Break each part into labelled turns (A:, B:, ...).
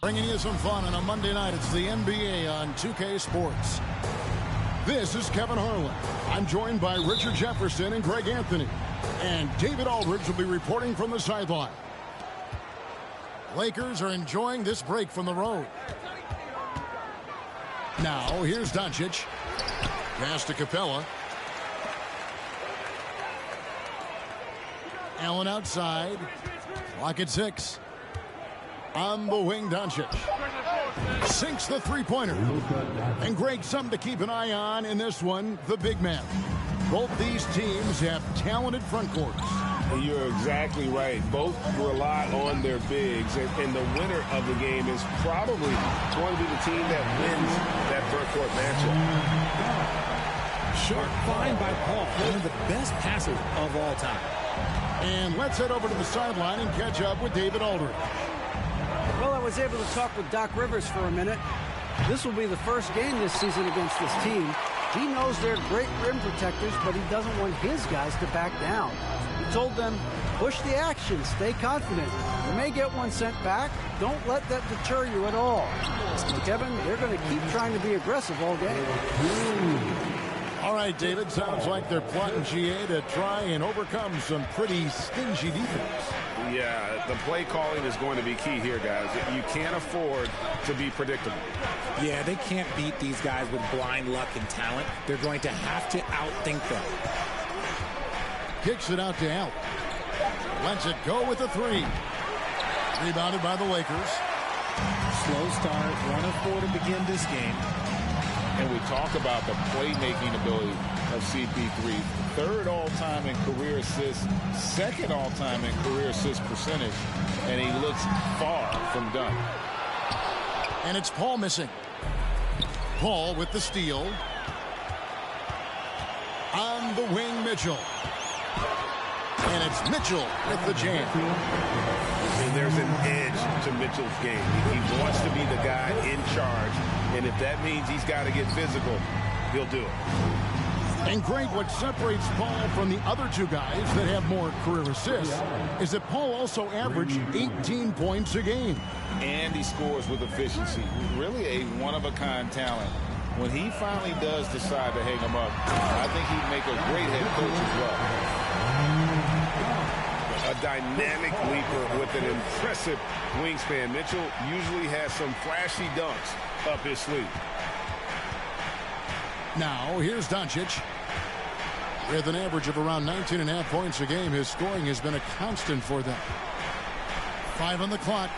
A: Bringing you some fun on a Monday night. It's the NBA on 2K Sports. This is Kevin Harlan. I'm joined by Richard Jefferson and Greg Anthony. And David Aldridge will be reporting from the sideline. Lakers are enjoying this break from the road. Now, here's Doncic. Pass to Capella. Allen outside. Clock at 6. On the wing, Doncic. Sinks the three-pointer. And Greg, something to keep an eye on in this one, the big man. Both these teams have talented front courts.
B: You're exactly right. Both rely on their bigs, and the winner of the game is probably going to be the team that wins that front court matchup.
C: Sharp find by Paul, one of the best passers of all time.
A: And let's head over to the sideline and catch up with David Aldridge.
D: Well, I was able to talk with Doc Rivers for a minute. This will be the first game this season against this team. He knows they're great rim protectors, but he doesn't want his guys to back down. He told them, push the action, stay confident. You may get one sent back. Don't let that deter you at all. And Kevin, they're going to keep trying to be aggressive all game.
A: All right, David, sounds like they're plotting GA to try and overcome some pretty stingy defense.
B: Yeah, the play calling is going to be key here, guys. You can't afford to be predictable.
C: Yeah, they can't beat these guys with blind luck and talent. They're going to have to outthink them.
A: Kicks it out to Allen. Lets it go with a three. Rebounded by the Lakers.
C: Slow start, 1 of 4 to begin this game.
B: And we talk about the playmaking ability of CP3. 3rd all-time in career assists, 2nd all-time in career assist percentage, and he looks far from done.
A: And it's Paul missing. Paul with the steal. On the wing, Mitchell. And it's Mitchell with the jam.
B: And there's an edge to Mitchell's game. He wants to be the guy in charge. And if that means he's got to get physical, he'll do it.
A: And Greg, what separates Paul from the other two guys that have more career assists is that Paul also averaged 18 points a game.
B: And he scores with efficiency. Really a one-of-a-kind talent. When he finally does decide to hang him up, I think he'd make a great head coach as well. A dynamic leaper with an impressive wingspan. Mitchell usually has some flashy dunks up his sleeve.
A: Now, here's Doncic. With an average of around 19.5 points a game, his scoring has been a constant for them. 5 on the clock.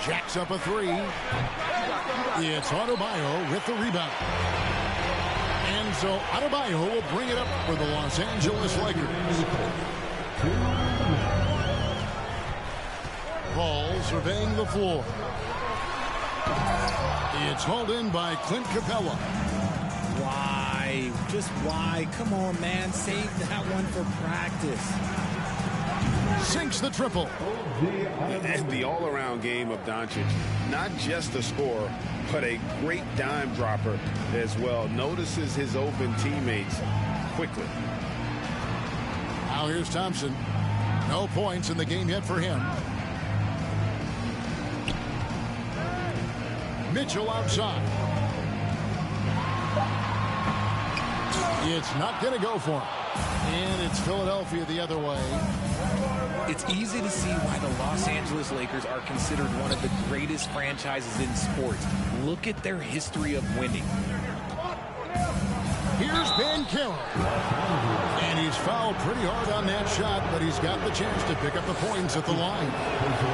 A: Jacks up a three. It's Adebayo with the rebound. And so Adebayo will bring it up for the Los Angeles Lakers. Paul surveying the floor. It's hauled in by Clint Capella.
C: Why? Just why? Come on, man. Save that one for practice.
A: Sinks the triple.
B: And the all-around game of Doncic. Not just a scorer, but a great dime dropper as well. Notices his open teammates quickly.
A: Now here's Thompson. No points in the game yet for him. Mitchell outside. It's not going to go for him. And it's Philadelphia the other way.
C: It's easy to see why the Los Angeles Lakers are considered one of the greatest franchises in sports. Look at their history of winning.
A: Here's Banchero. And he's fouled pretty hard on that shot, but he's got the chance to pick up the points at the line.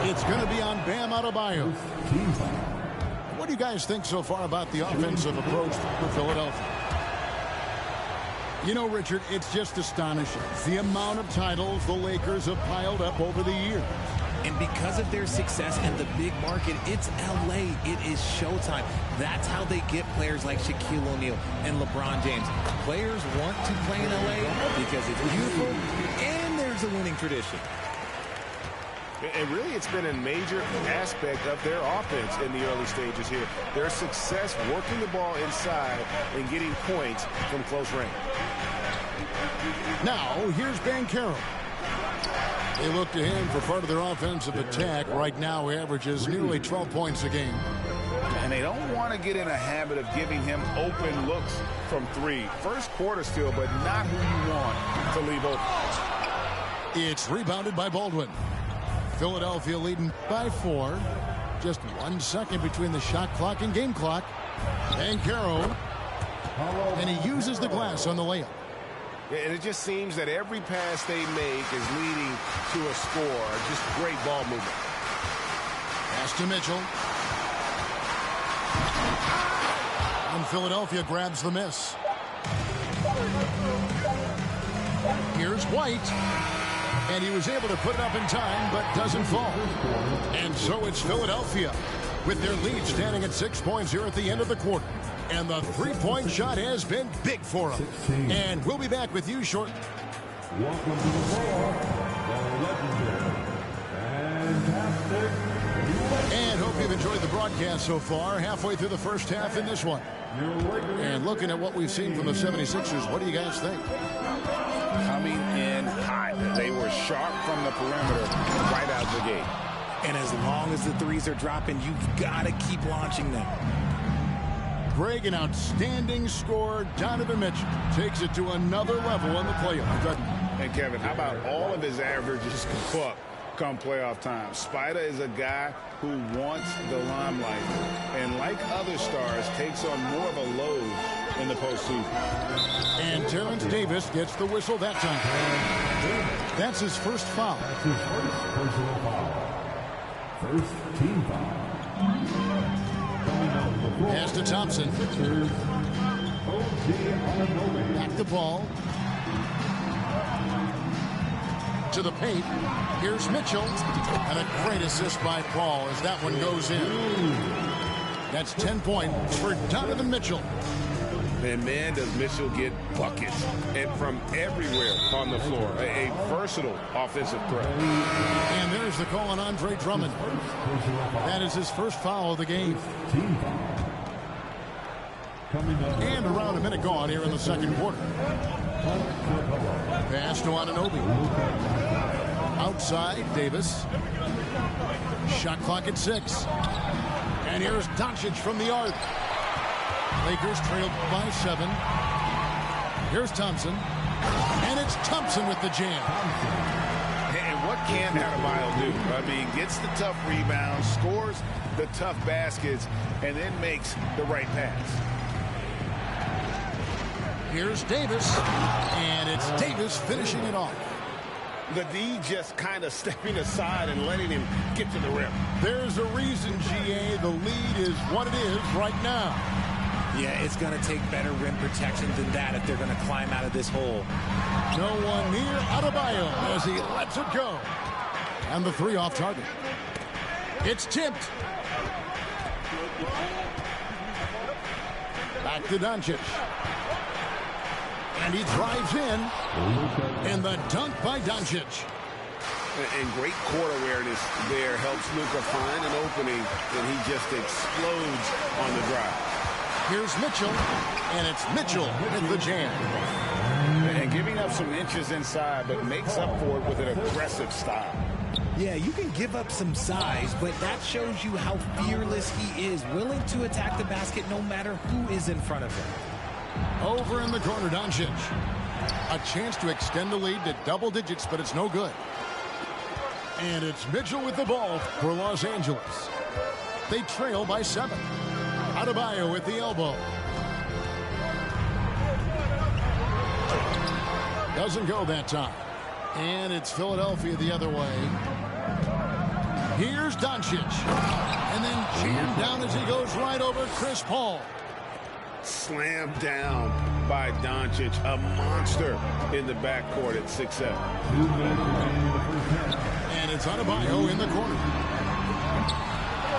A: It's going to be on Bam Adebayo. What do you guys think so far about the offensive approach for Philadelphia? You know, Richard, it's just astonishing. The amount of titles the Lakers have piled up over the years.
C: And because of their success and the big market, it's L.A. It is showtime. That's how they get players like Shaquille O'Neal and LeBron James. Players want to play in L.A. because it's beautiful and there's a winning tradition.
B: And really, it's been a major aspect of their offense in the early stages here. Their success working the ball inside and getting points from close range.
A: Now, here's Banchero. They look to him for part of their offensive attack. Right now, he averages nearly 12 points a game.
B: And they don't want to get in a habit of giving him open looks from three. First quarter still, but not who you want to leave open.
A: It's rebounded by Baldwin. Philadelphia leading by 4. Just 1 second between the shot clock and game clock. And Caro. And he uses the glass on the layup.
E: And it just seems that every pass they make is leading to a score. Just great ball movement.
A: Pass to Mitchell. And Philadelphia grabs the miss. Here's White. And he was able to put it up in time, but doesn't fall. And so it's Philadelphia with their lead standing at 6 points here at the end of the quarter. And the three-point shot has been big for them. And we'll be back with you shortly.
F: Welcome to the floor, the legendary, fantastic.
A: And hope you've enjoyed the broadcast so far. Halfway through the first half in this one. And looking at what we've seen from the 76ers, what do you guys think?
B: Coming in hot. They were sharp from the perimeter right out the gate.
C: And as long as the threes are dropping, you've got to keep launching them.
A: Greg, an outstanding scorer. Donovan Mitchell takes it to another level in the playoffs.
B: And Kevin, how about all of his averages come playoff time? Spider is a guy who wants the limelight, and like other stars, takes on more of a load in the postseason.
A: And Terrence Davis gets the whistle that time. That's his first foul.
F: That's his first personal foul. First team foul.
A: Pass to Thompson. Back the ball. To the paint. Here's Mitchell. And a great assist by Paul as that one goes in. That's 10 points for Donovan Mitchell.
E: And man, does Mitchell get buckets and from everywhere on the floor. A versatile offensive threat.
A: And there's the call on Andre Drummond. That is his first foul of the game. And around a minute gone here in the second quarter. Pass to Anunoby. Outside, Davis. Shot clock at 6. And here's Doncic from the arc. Lakers trailed by 7. Here's Thompson. And it's Thompson with the jam.
E: And what can Adebayo do? I mean, gets the tough rebounds, scores the tough baskets, and then makes the right pass.
A: Here's Davis. And it's Davis finishing it off.
E: The D just kind of stepping aside and letting him get to the rim.
A: There's a reason, GA, the lead is what it is right now.
C: Yeah, it's going to take better rim protection than that if they're going to climb out of this hole.
A: No one near Adebayo as he lets it go. And the 3 off target. It's tipped. Back to Doncic. And he drives in. And the dunk by Doncic.
E: And great court awareness there helps Luka find an opening, and he just explodes on the drive.
A: Here's Mitchell, and it's Mitchell with the jam.
B: And giving up some inches inside, but makes up for it with an aggressive style.
C: Yeah, you can give up some size, but that shows you how fearless he is, willing to attack the basket no matter who is in front of him.
A: Over in the corner, Doncic. A chance to extend the lead to double digits, but it's no good. And it's Mitchell with the ball for Los Angeles. They trail by 7. Adebayo with the elbow. Doesn't go that time. And it's Philadelphia the other way. Here's Doncic. And then jammed down as he goes right over Chris Paul.
E: Slammed down by Doncic, a monster in the backcourt at 6'7".
A: And it's Adebayo in the corner.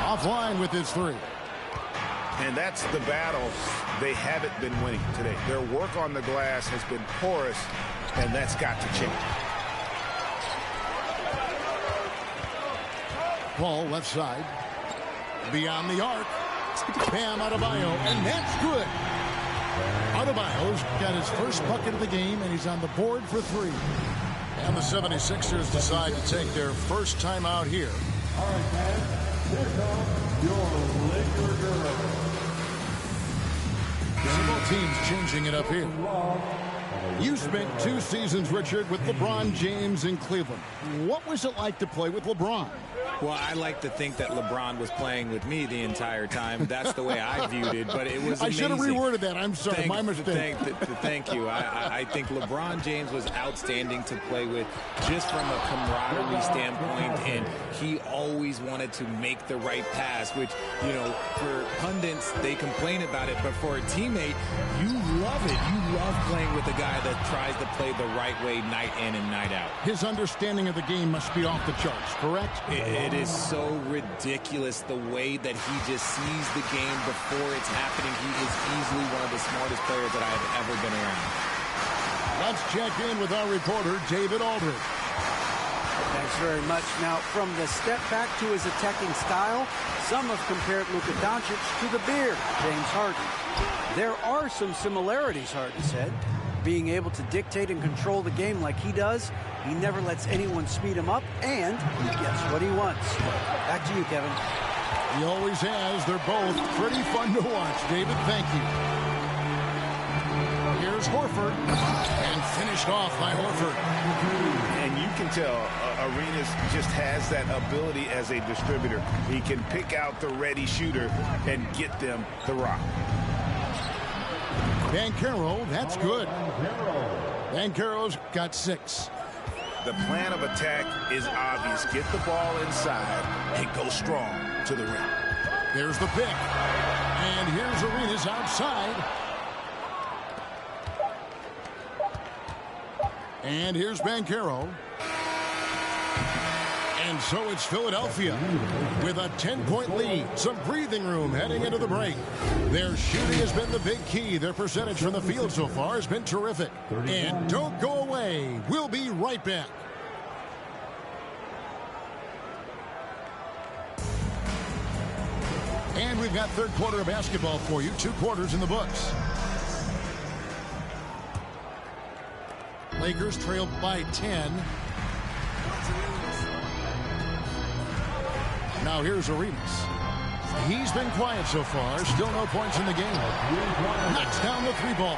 A: Offline with his 3.
E: And that's the battle they haven't been winning today. Their work on the glass has been porous, and that's got to change.
A: Paul left side. Beyond the arc. Bam Adebayo, and that's good. Adebayo's got his first bucket of the game, and he's on the board for 3. And the 76ers decide to take their first time out here.
F: All right, fans, here comes your Laker girls.
A: Several teams changing it up here. You spent 2 seasons, Richard, with LeBron James in Cleveland. What was it like to play with LeBron?
C: Well, I like to think that LeBron was playing with me the entire time. That's the way I viewed it, but it was amazing.
A: I should have reworded that. I'm sorry, my mistake.
C: Thank you. I think LeBron James was outstanding to play with just from a camaraderie standpoint, and he always wanted to make the right pass, which, you know, for pundits, they complain about it, but for a teammate, you love it. You love playing with a guy that tries to play the right way night in and night out.
A: His understanding of the game must be off the charts, correct?
C: It is so ridiculous the way that he just sees the game before it's happening. He is easily one of the smartest players that I have ever been around.
A: Let's check in with our reporter, David Aldridge.
D: Thanks very much. Now, from the step back to his attacking style, some have compared Luka Doncic to the beard, James Harden. There are some similarities, Harden said. Being able to dictate and control the game like he does, he never lets anyone speed him up, and he gets what he wants. Back to you, Kevin.
A: He always has. They're both pretty fun to watch. David, thank you. Here's Horford, and finished off by Horford.
E: And you can tell Arenas just has that ability as a distributor. He can pick out the ready shooter and get them the rock.
A: Banchero, that's good. Banchero's got 6.
E: The plan of attack is obvious. Get the ball inside and go strong to the rim.
A: There's the pick. And here's Arenas outside. And here's Banchero. And so it's Philadelphia with a 10-point lead. Some breathing room heading into the break. Their shooting has been the big key. Their percentage from the field so far has been terrific. And don't go away. We'll be right back. And we've got third quarter of basketball for you. 2 quarters in the books. Lakers trailed by 10. Now here's Arenas. He's been quiet so far. Still no points in the game. Knocks down the 3 ball.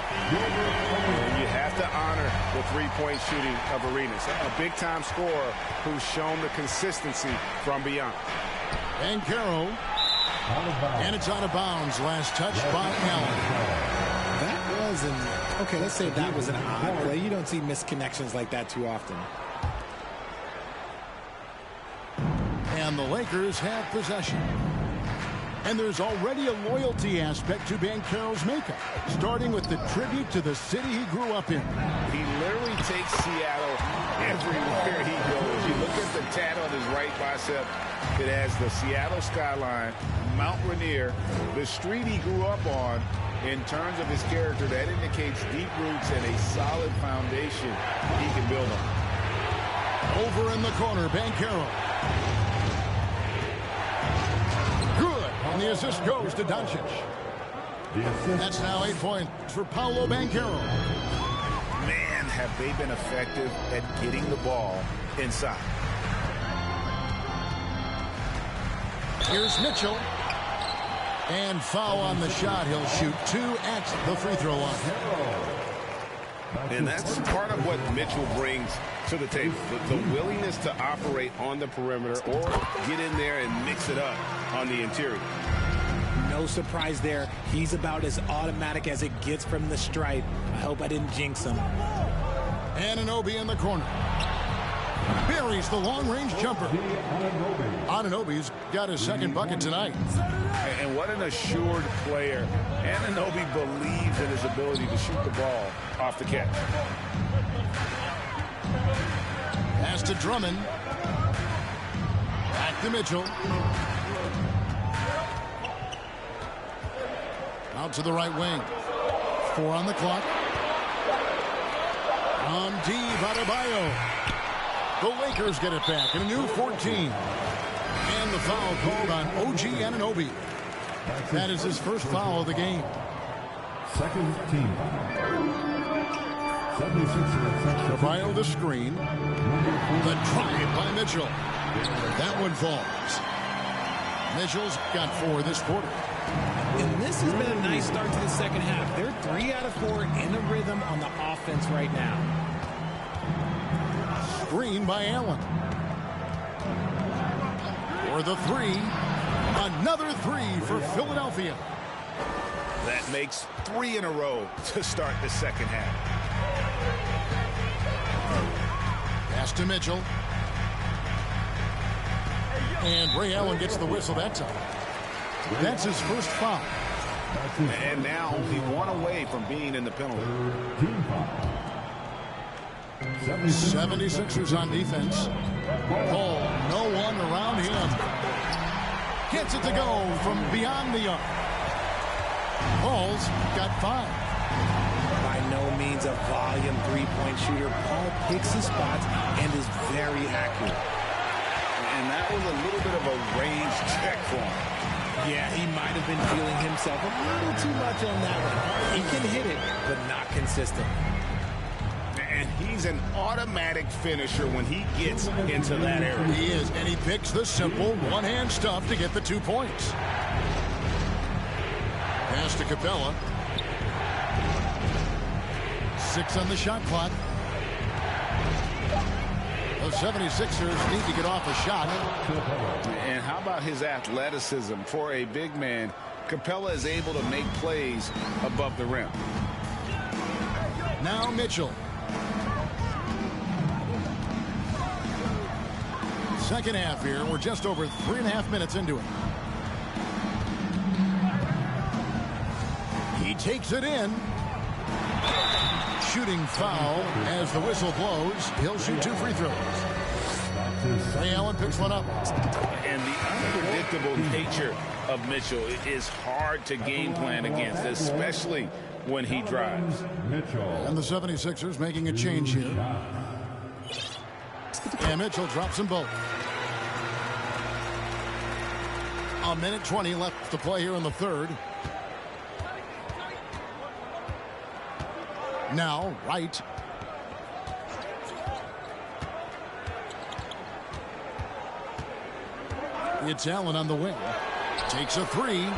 E: You have to honor the 3-point shooting of Arenas. A big-time scorer who's shown the consistency from beyond.
A: Banchero. And it's out of bounds. Last touch by Allen.
C: That was okay, let's say that was an odd play. You don't see misconnections like that too often.
A: And the Lakers have possession. And there's already a loyalty aspect to Banchero's makeup, starting with the tribute to the city he grew up in.
E: He literally takes Seattle everywhere he goes. You look at the tat on his right bicep. It has the Seattle skyline, Mount Rainier, the street he grew up on. In terms of his character, that indicates deep roots and a solid foundation he can build on.
A: Over in the corner, Banchero. Good. And the assist goes to Doncic. That's now 8 points for Paolo Banchero.
E: Man, have they been effective at getting the ball inside.
A: Here's Mitchell. And foul on the shot. He'll shoot 2 at the free throw line.
E: And that's part of what Mitchell brings to the table. The willingness to operate on the perimeter or get in there and mix it up on the interior.
C: No surprise there. He's about as automatic as it gets from the stripe. I hope I didn't jinx him.
A: Anunoby in the corner. Buries the long-range jumper. Anunoby's got his second bucket tonight.
E: And what an assured player. Anunoby believes in his ability to shoot the ball off the catch.
A: Pass to Drummond. Back to Mitchell. Out to the right wing. 4 on the clock. From deep, Adebayo. The Lakers get it back in a new 14. And the foul called on OG Anunoby. That is his first foul of the game.
F: Second team foul.
A: Caballo the screen. The drive by Mitchell. That one falls. Mitchell's got 4 this quarter.
C: And this has been a nice start to the second half. They're 3 out of 4 in a rhythm on the offense right now.
A: Screen by Allen. For the 3. Another 3 for Philadelphia.
E: That makes 3 in a row to start the second half.
A: Pass to Mitchell. And Ray Allen gets the whistle that time. That's his first foul.
E: And now only 1 away from being in the penalty.
A: 76ers on defense. Cole, no one around him. Gets it to go from beyond the arc. Paul's got 5.
C: By no means a volume three-point shooter, Paul picks his spots and is very accurate.
E: And that was a little bit of a range check for him.
C: Yeah, he might have been feeling himself a little too much on that one. He can hit it, but not consistent.
E: And he's an automatic finisher when he gets into that area.
A: He is, and he picks the simple one-hand stuff to get the 2 points. Pass to Capella. 6 on the shot clock. The 76ers need to get off a shot.
E: And how about his athleticism? For a big man, Capella is able to make plays above the rim.
A: Now Mitchell. Second half here. We're just over 3.5 minutes into it. He takes it in. Shooting foul as the whistle blows. He'll shoot 2 free throws. Ray Allen picks one up.
E: And the unpredictable nature of Mitchell is hard to game plan against, especially when he drives.
A: And the 76ers making a change here. And Mitchell drops them both. 1:20 left to play here in the third. Now, Wright. It's Allen on the wing. Takes a 3.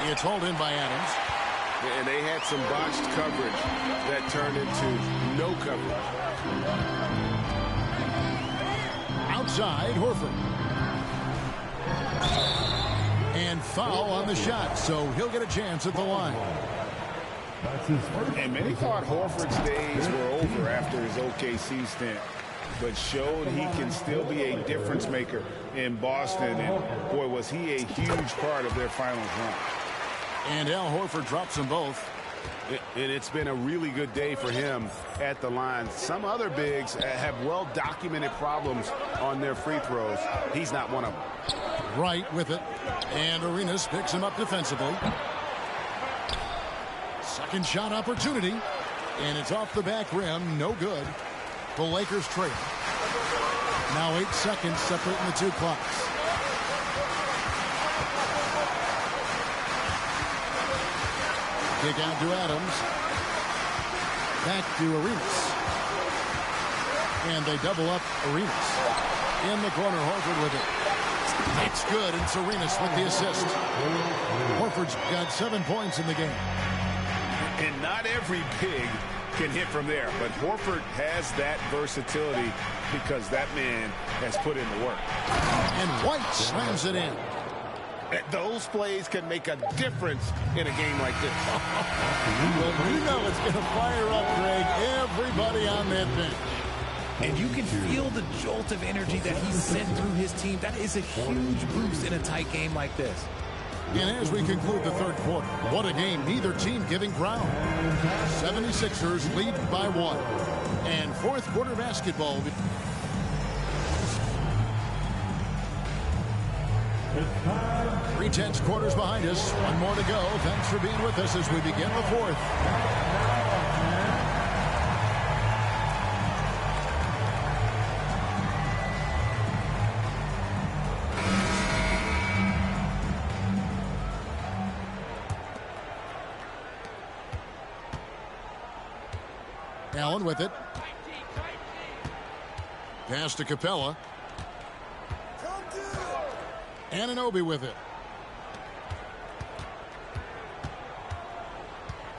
A: It's hauled in by Adams.
E: And they had some botched coverage that turned into no coverage.
A: Outside, Horford. And foul on the shot, so he'll get a chance at the line.
E: And many thought Horford's days were over after his OKC stint, but showed he can still be a difference maker in Boston. And boy, was he a huge part of their finals run.
A: And Al Horford drops them both.
G: And it's been a really good day for him at the line. Some other bigs have well-documented problems on their free throws. He's not one of them.
A: Right with it. And Arenas picks him up defensively. Second shot opportunity. And it's off the back rim. No good. The Lakers trail. Now 8 seconds separating the 2 clocks. Kick out to Adams. Back to Arenas. And they double up Arenas. In the corner, Horford with it. It's good, and Arenas with the assist. Horford's got 7 points in the game.
E: And not every big can hit from there, but Horford has that versatility because that man has put in the work.
A: And White slams it in.
G: Those plays can make a difference in a game like this.
A: Well, you know it's going to fire up, Greg, everybody on that bench.
C: And you can feel the jolt of energy that he sent through his team. That is a huge boost in a tight game like this.
A: And as we conclude the third quarter, what a game, neither team giving ground. 76ers lead by 1. And fourth quarter basketball. 3/10 quarters behind us. One more to go. Thanks for being with us as we begin the fourth. Allen with it. Pass to Capella. Anunoby with it.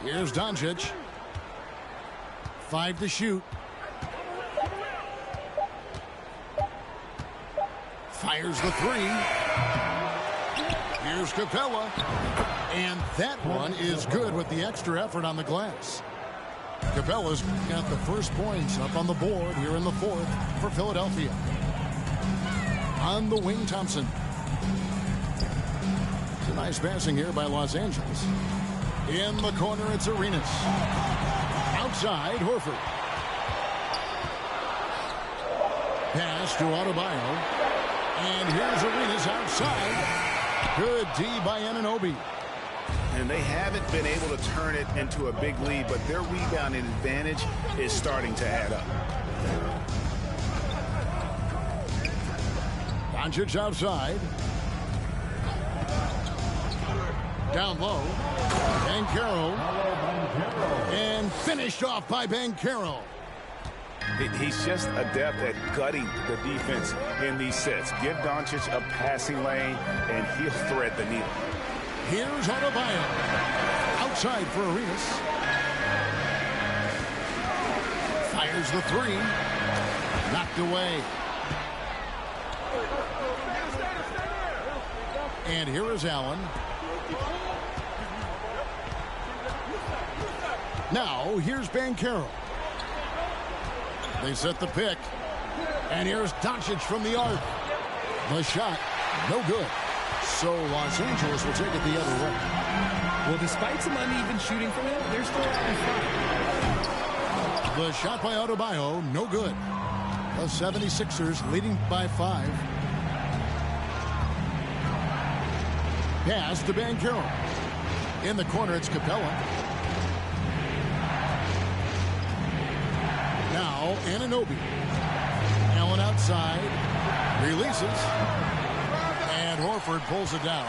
A: Here's Doncic. 5 to shoot. Fires the 3. Here's Capella. And that one is good with the extra effort on the glass. Capella's got the first points up on the board here in the fourth for Philadelphia. On the wing, Thompson. It's a nice passing here by Los Angeles. In the corner, it's Arenas. Outside, Horford. Pass to Adebayo. And here's Arenas outside. Good D by Anunoby.
G: And they haven't been able to turn it into a big lead, but their rebounding advantage is starting to add up.
A: Doncic outside. Down low. Banchero. And finished off by Banchero.
G: He's just adept at gutting the defense in these sets. Give Doncic a passing lane, and he'll thread the needle.
A: Here's Adebayo. Outside for Arenas. Fires the 3. Knocked away. And here is Allen. Now, here's Banchero. They set the pick. And here's Doncic from the arc. The shot, no good. So Los Angeles will take it the other way.
C: Well, despite some uneven shooting from him, they're still out in front.
A: The shot by Adebayo, no good. The 76ers leading by 5. Pass to Banchero. In the corner, it's Capella. Now, Anunoby. Allen outside. Releases. And Horford pulls it down.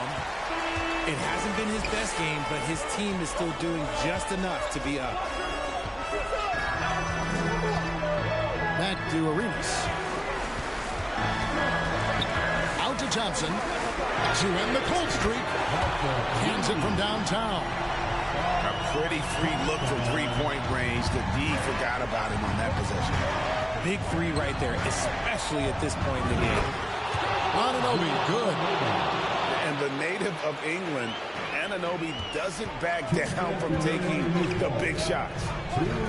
C: It hasn't been his best game, but his team is still doing just enough to be up.
A: Back to Arenas. Out to Thompson. To end the cold streak. Hands it from downtown.
G: A pretty free look from three-point range. The D forgot about him on that possession.
C: Big 3 right there, especially at this point in the game.
A: Anunoby, good.
G: And the native of England, Anunoby doesn't back down from taking the big shots.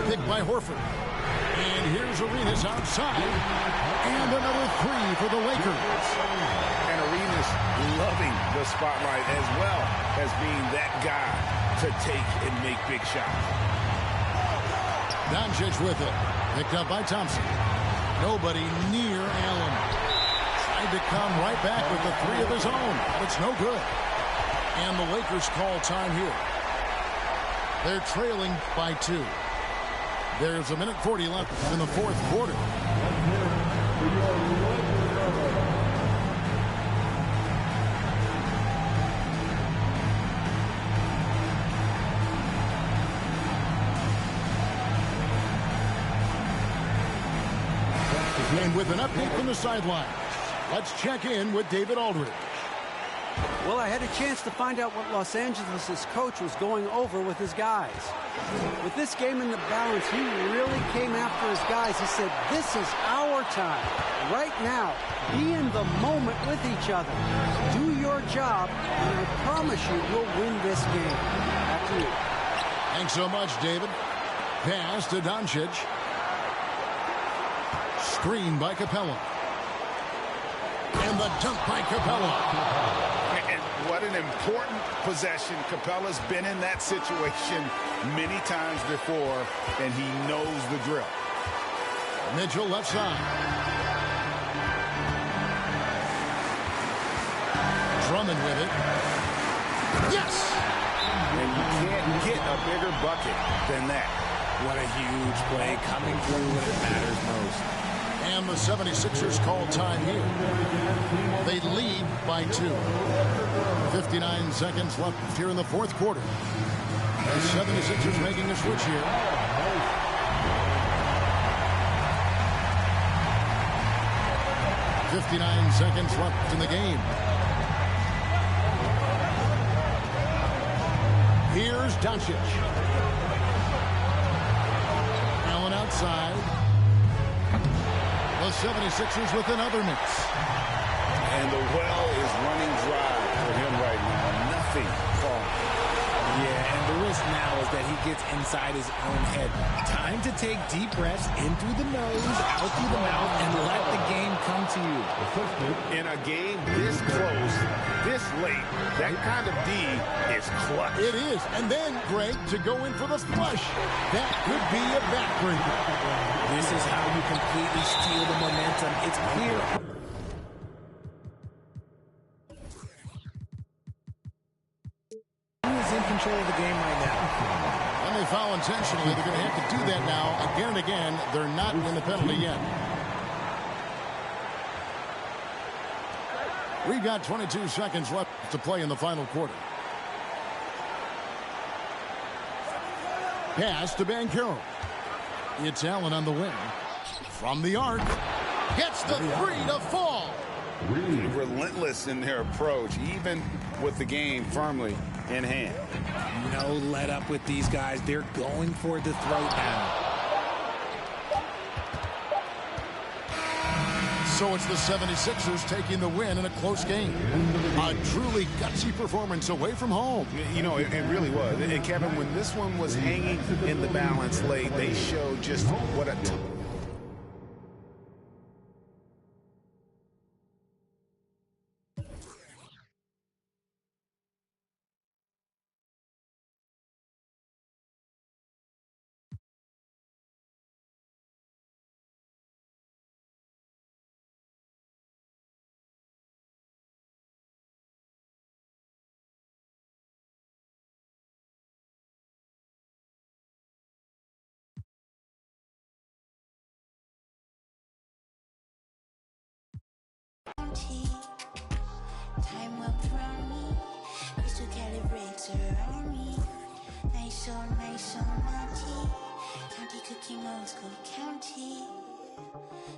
A: Picked by Horford. And here's Arenas outside. And another 3 for the Lakers.
G: And Arenas loving the spotlight as well as being that guy to take and make big shots.
A: Doncic with it. Picked up by Thompson. Nobody near Allen. Tried to come right back with the 3 of his own, but it's no good. And the Lakers call time here. They're trailing by 2. There's 1:40 left in the fourth quarter. And with an update from the sideline, let's check in with David Aldridge.
D: Well, I had a chance to find out what Los Angeles' coach was going over with his guys. With this game in the balance, he really came after his guys. He said, this is our time. Right now, be in the moment with each other. Do your job, and I promise you we'll win this game. Back to you.
A: Thanks so much, David. Pass to Doncic. Screen by Capella. And the dunk by Capella.
G: And what an important possession. Capella's been in that situation many times before, and he knows the drill.
A: Mitchell left side. Drummond with it. Yes!
G: And you can't get a bigger bucket than that.
C: What a huge play coming through when it matters most.
A: And the 76ers call time here. They lead by 2. 59 seconds left here in the fourth quarter. The 76ers making a switch here. 59 seconds left in the game. Here's Doncic. Allen outside. The 76ers with another miss.
E: And the well is running dry for him right now. Nothing falling.
C: Yeah, and the risk now is that he gets inside his own head. Time to take deep breaths in through the nose, out through the mouth, and let the game come to you.
E: In a game this close, this late, that kind of D is clutch.
A: It is. And then, Greg, to go in for the flush. That could be a backbreaker.
C: This is how you completely steal the momentum. It's clear. In control of the game right now.
A: And they foul intentionally. They're going to have to do that now again and again. They're not in the penalty yet. We've got 22 seconds left to play in the final quarter. Pass to Banchero. It's Allen on the wing. From the arc. Gets the three to fall.
E: Relentless in their approach, even with the game firmly in hand.
C: No let up with these guys. They're going for the throat now.
A: So it's the 76ers taking the win in a close game. A truly gutsy performance away from home.
E: You know, it really was. And Kevin, when this one was hanging in the balance late, they showed just what a
H: Time up around me, used to calibrate around me. Nice on naughty. County cooking old school county.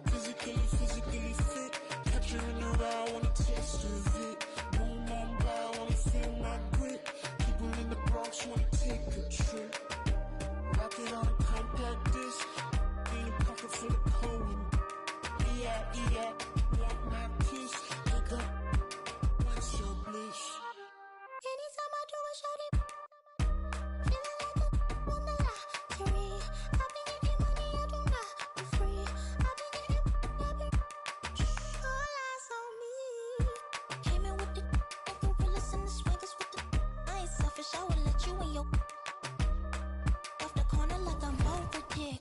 H: Physically fit. Catch you in the raw, wanna taste of it. Boom on blow, wanna feel my grit. People in the Bronx wanna take a trip. Rock it on a compact disc. In a pocket full of coin. Yeah. Want my kiss. Pick up. What's your bliss? Anytime I do a shawty, feeling like a wonderla. Theory, I've been getting money, I do not be free. I've been all eyes on me. Came in with the gorillas and the swingers with the. I ain't selfish, I will let you in your. Off the corner like I'm over dick.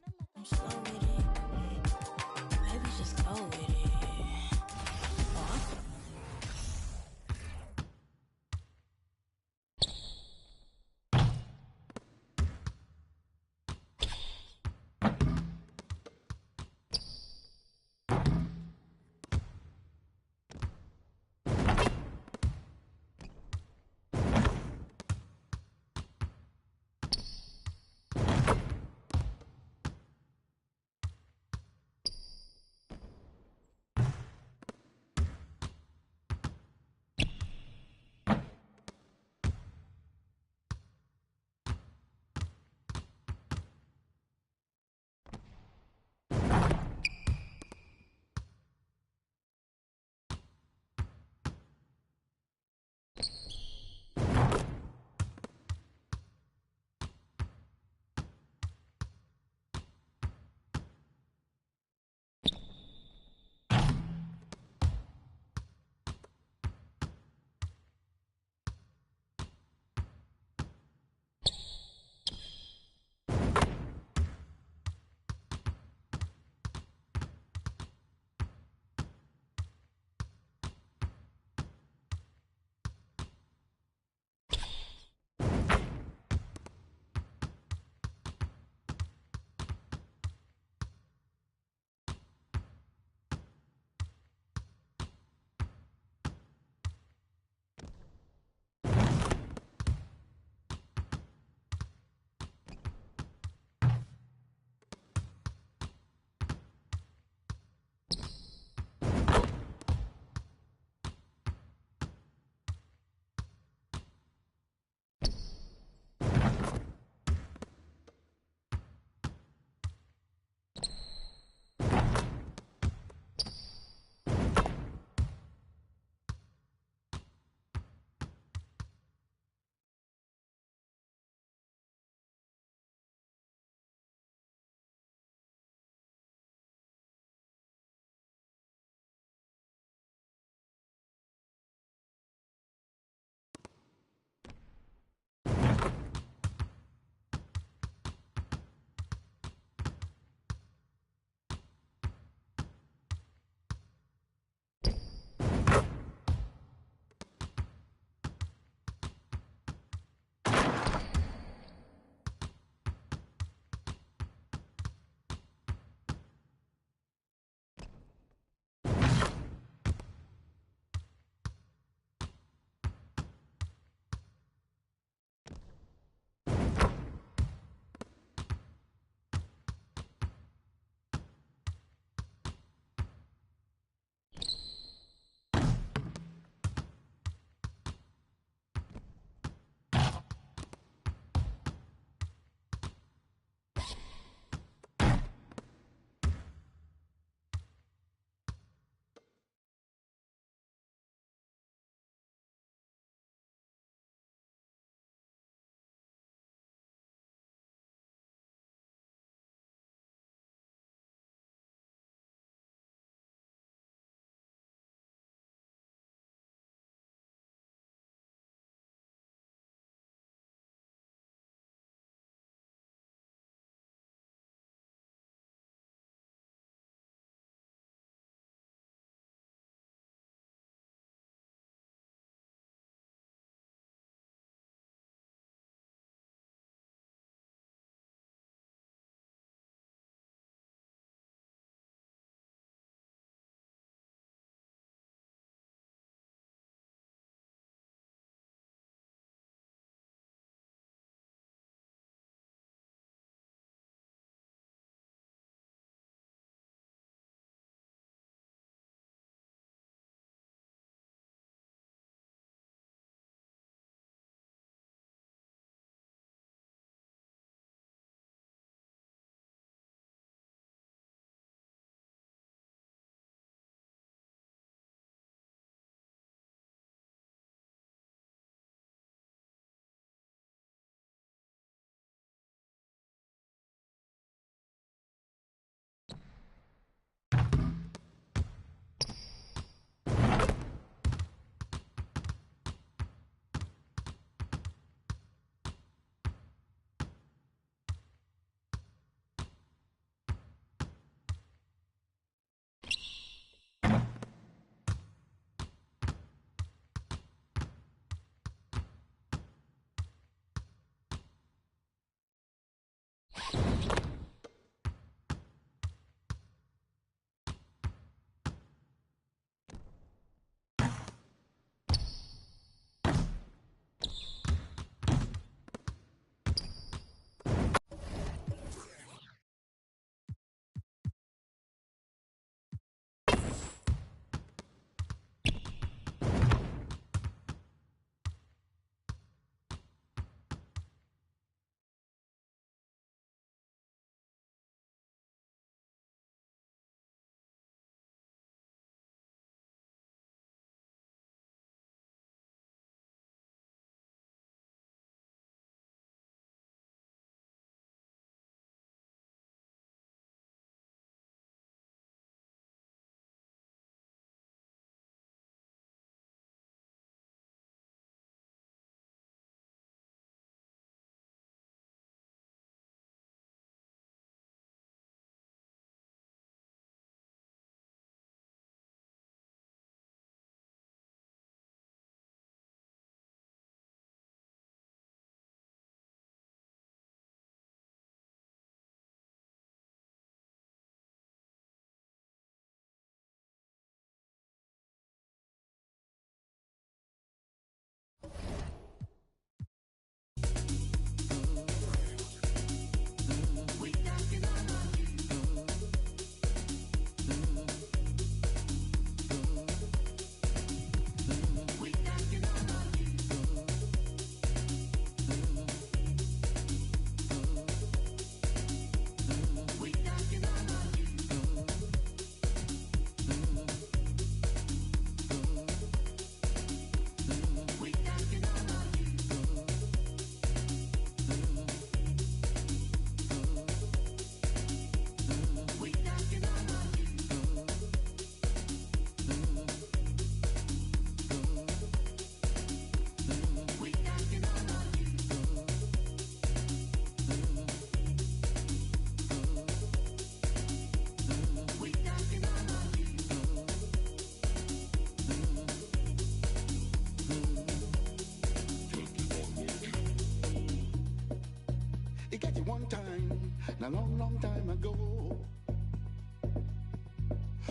H: long, long time ago.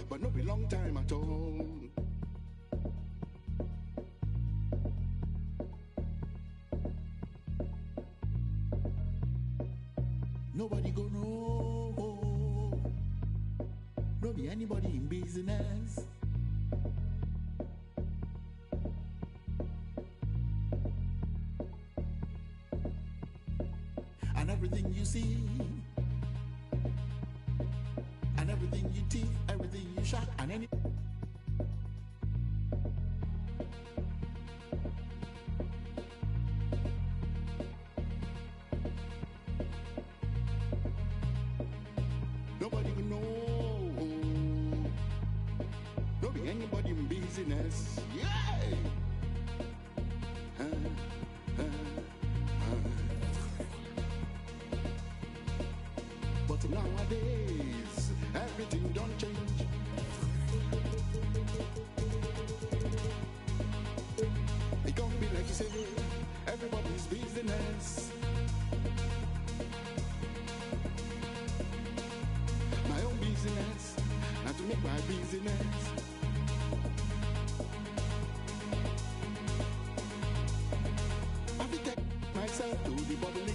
H: But no be long time at all. Nobody go know. No be anybody in business. And everything you see, and everything you teeth, everything you shot, and any. Nobody can know. No be anybody in business. Yeah. But nowadays, everything don't change. It can't be like you say, everybody's business. My own business, not to make my business. I will take myself to the public.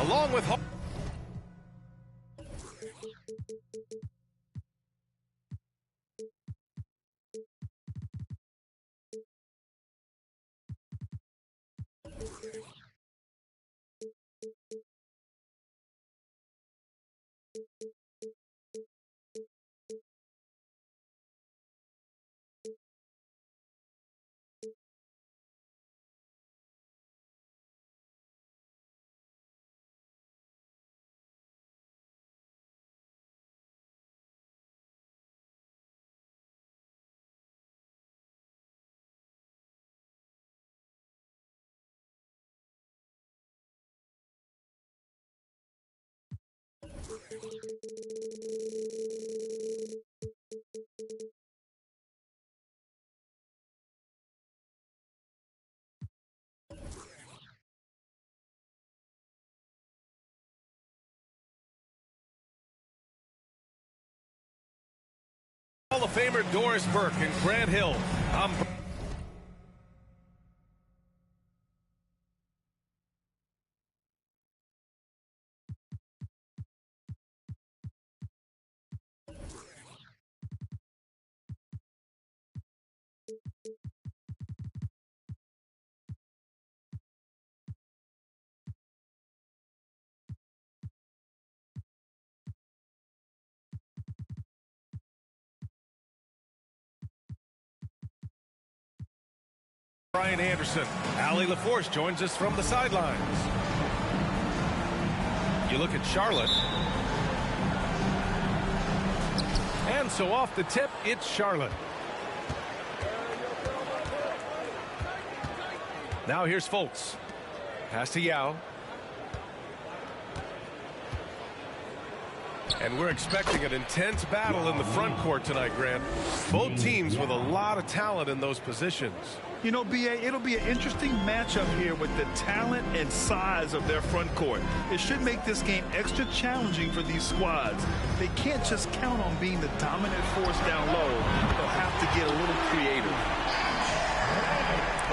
I: Along with Hall of Famer Doris Burke and Grant Hill. Brian Anderson. Allie LaForce joins us from the sidelines. You look at Charlotte. And so off the tip, it's Charlotte. Now here's Fultz. Pass to Yao. And we're expecting an intense battle in the front court tonight, Grant. Both teams with a lot of talent in those positions.
J: You know, B.A., it'll be an interesting matchup here with the talent and size of their front court. It should make this game extra challenging for these squads. They can't just count on being the dominant force down low. They'll have to get a little creative.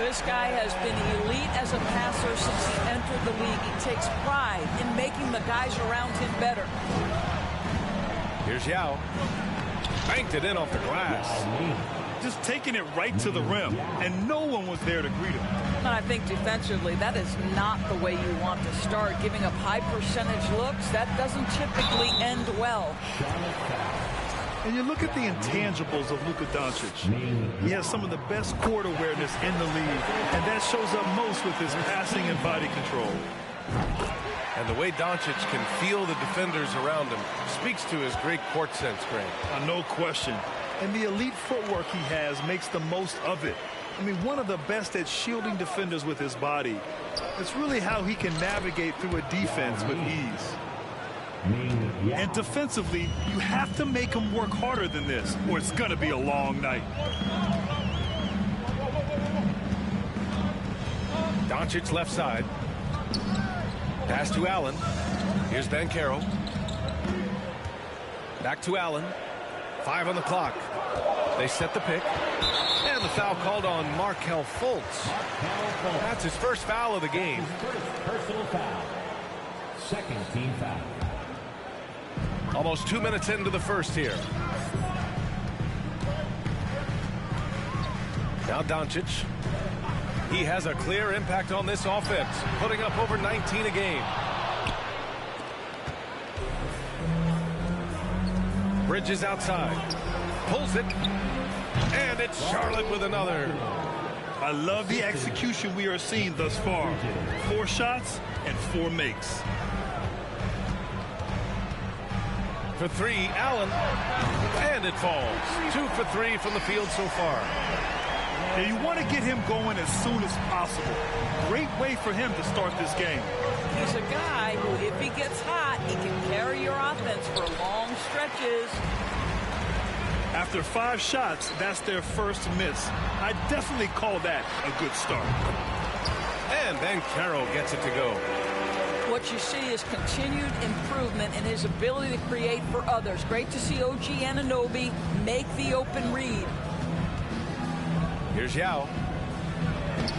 K: This guy has been elite as a passer since he entered the league. He takes pride in making the guys around him better.
I: Here's Yao. Banked it in off the glass.
J: Just taking it right to the rim, and no one was there to greet him.
K: And I think defensively, that is not the way you want to start. Giving up high percentage looks, that doesn't typically end well.
J: And you look at the intangibles of Luka Doncic. He has some of the best court awareness in the league, and that shows up most with his passing and body control.
I: And the way Doncic can feel the defenders around him speaks to his great court sense, Grant.
J: No question. And the elite footwork he has makes the most of it. I mean, one of the best at shielding defenders with his body. It's really how he can navigate through a defense with ease. And defensively, you have to make him work harder than this, or it's going to be a long night.
I: Doncic left side. Pass to Allen. Here's Banchero. Back to Allen. 5 on the clock. They set the pick. And the foul called on Markelle Fultz. That's his first foul of the game.
F: Personal foul. Second team foul.
I: Almost 2 minutes into the first here. Now Doncic. He has a clear impact on this offense, putting up over 19 a game. Bridges outside. Pulls it. And it's Charlotte with another.
J: I love the execution we are seeing thus far. 4 shots and 4 makes.
I: For 3, Allen. And it falls. 2 for 3 from the field so far.
J: Now you want to get him going as soon as possible. Great way for him to start this game.
K: He's a guy who, if he gets hot, he can carry your offense for long stretches.
J: After 5 shots, that's their first miss. I definitely call that a good start.
I: And Banchero gets it to go.
K: What you see is continued improvement in his ability to create for others. Great to see OG Anunoby make the open read.
I: Here's Yao.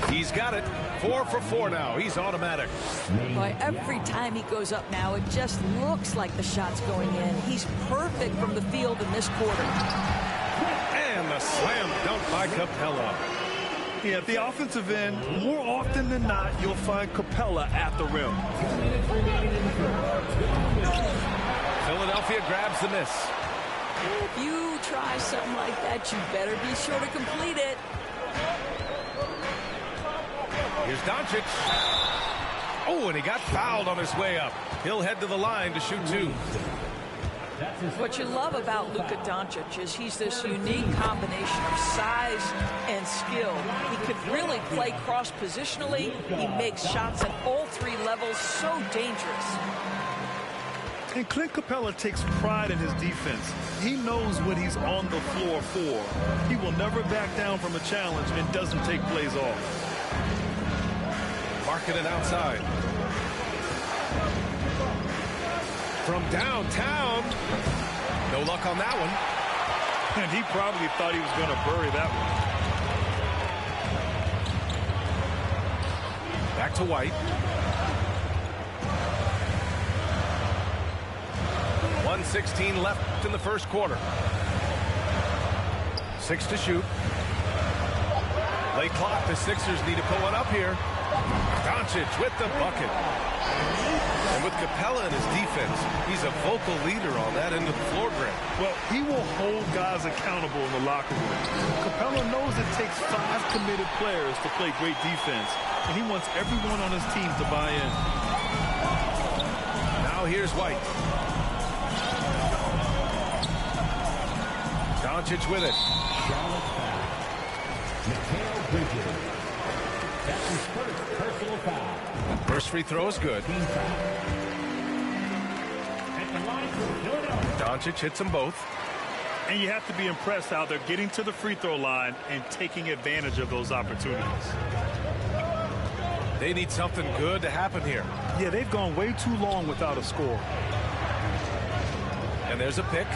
I: He's got it. 4 for 4 now. He's automatic.
K: Boy, every time he goes up now, it just looks like the shot's going in. He's perfect from the field in this quarter.
I: And the slam dunk by Capella.
J: Yeah, at the offensive end, more often than not, you'll find Capella at the rim.
I: Philadelphia grabs the miss.
K: If you try something like that, you better be sure to complete it.
I: Here's Doncic. Oh, and he got fouled on his way up. He'll head to the line to shoot 2.
K: What you love about Luka Doncic is he's this unique combination of size and skill. He could really play cross-positionally. He makes shots at all 3 levels, so dangerous.
J: And Clint Capella takes pride in his defense. He knows what he's on the floor for. He will never back down from a challenge and doesn't take plays off.
I: Marking it outside. From downtown. No luck on that one.
J: And he probably thought he was going to bury that one.
I: Back to White. 1:16 left in the first quarter. 6 to shoot. Late clock. The Sixers need to pull one up here. Doncic with the bucket. And with Capella in his defense, he's a vocal leader on that end of the floor, Grant.
J: Well, he will hold guys accountable in the locker room. Capella knows it takes 5 committed players to play great defense, and he wants everyone on his team to buy in.
I: Now here's White. Doncic with it.
F: Charlotte foul. Mikal Bridges. That's his first personal foul.
I: First free throw is good.
F: Team foul. At the line for Philadelphia.
I: Doncic hits them both.
J: And you have to be impressed how they're getting to the free throw line and taking advantage of those opportunities.
I: They need something good to happen here.
J: Yeah, they've gone way too long without a score.
I: And there's a pick.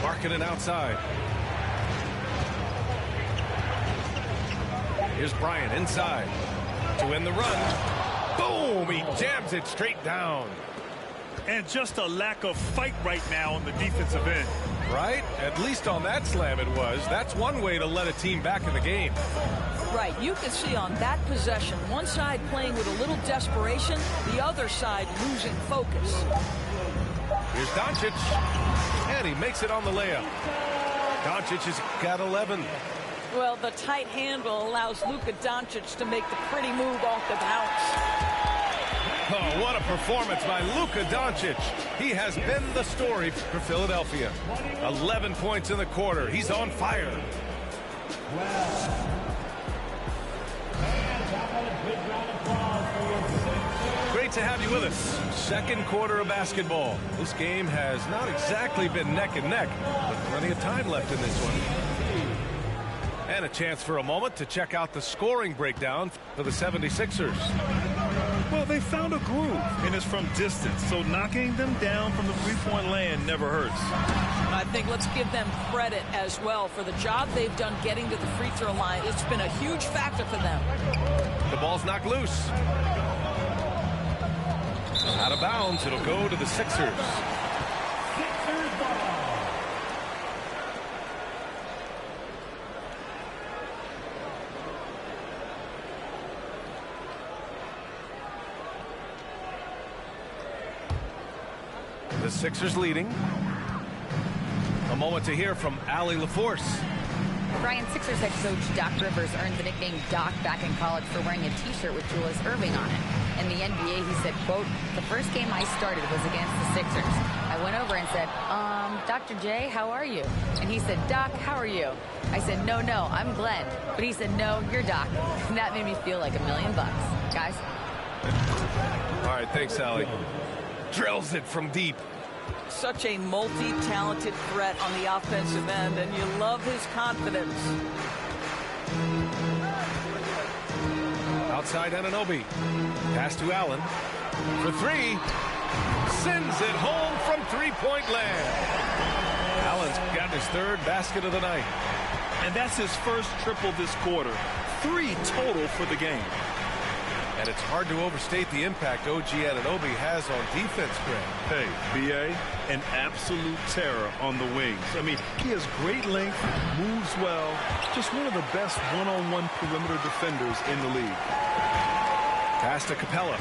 I: Marking it outside. Here's Bryant inside to win the run. Boom! He jams it straight down.
J: And just a lack of fight right now on the defensive end.
I: Right? At least on that slam it was. That's one way to let a team back in the game.
K: Right. You can see on that possession, one side playing with a little desperation, the other side losing focus.
I: Here's Doncic. And he makes it on the layup. Doncic has got 11.
K: Well, the tight handle allows Luka Doncic to make the pretty move off the bounce.
I: Oh, what a performance by Luka Doncic. He has been the story for Philadelphia. 11 points in the quarter. He's on fire. Great to have you with us. Second quarter of basketball. This game has not exactly been neck and neck, but plenty of time left in this one. And a chance for a moment to check out the scoring breakdown for the 76ers.
J: Well, they found a groove, and it's from distance, so knocking them down from the three-point land never hurts.
K: I think let's give them credit as well for the job they've done getting to the free throw line. It's been a huge factor for them.
I: The ball's knocked loose. Out of bounds, it'll go to the Sixers. The Sixers leading. A moment to hear from Allie LaForce.
L: Brian, Sixers head coach Doc Rivers earned the nickname Doc back in college for wearing a t-shirt with Julius Erving on it. In the NBA, he said, quote, "The first game I started was against the Sixers. I went over and said, Dr. J, how are you?" And he said, "Doc, how are you?" I said, no, I'm Glenn." But he said, "No, you're Doc." And that made me feel like $1 million. Guys.
I: All right, thanks, Allie. Drills it from deep.
K: Such a multi-talented threat on the offensive end, and you love his confidence.
I: Outside Anunoby. Pass to Allen. For three. Sends it home from three-point land. Allen's got his third basket of the night.
J: And that's his first triple this quarter. 3 total for the game.
I: And it's hard to overstate the impact OG Anunoby has on defense, Greg.
J: Hey, B.A., an absolute terror on the wings. I mean, he has great length, moves well, just one of the best one-on-one perimeter defenders in the league.
I: Pass to Capella.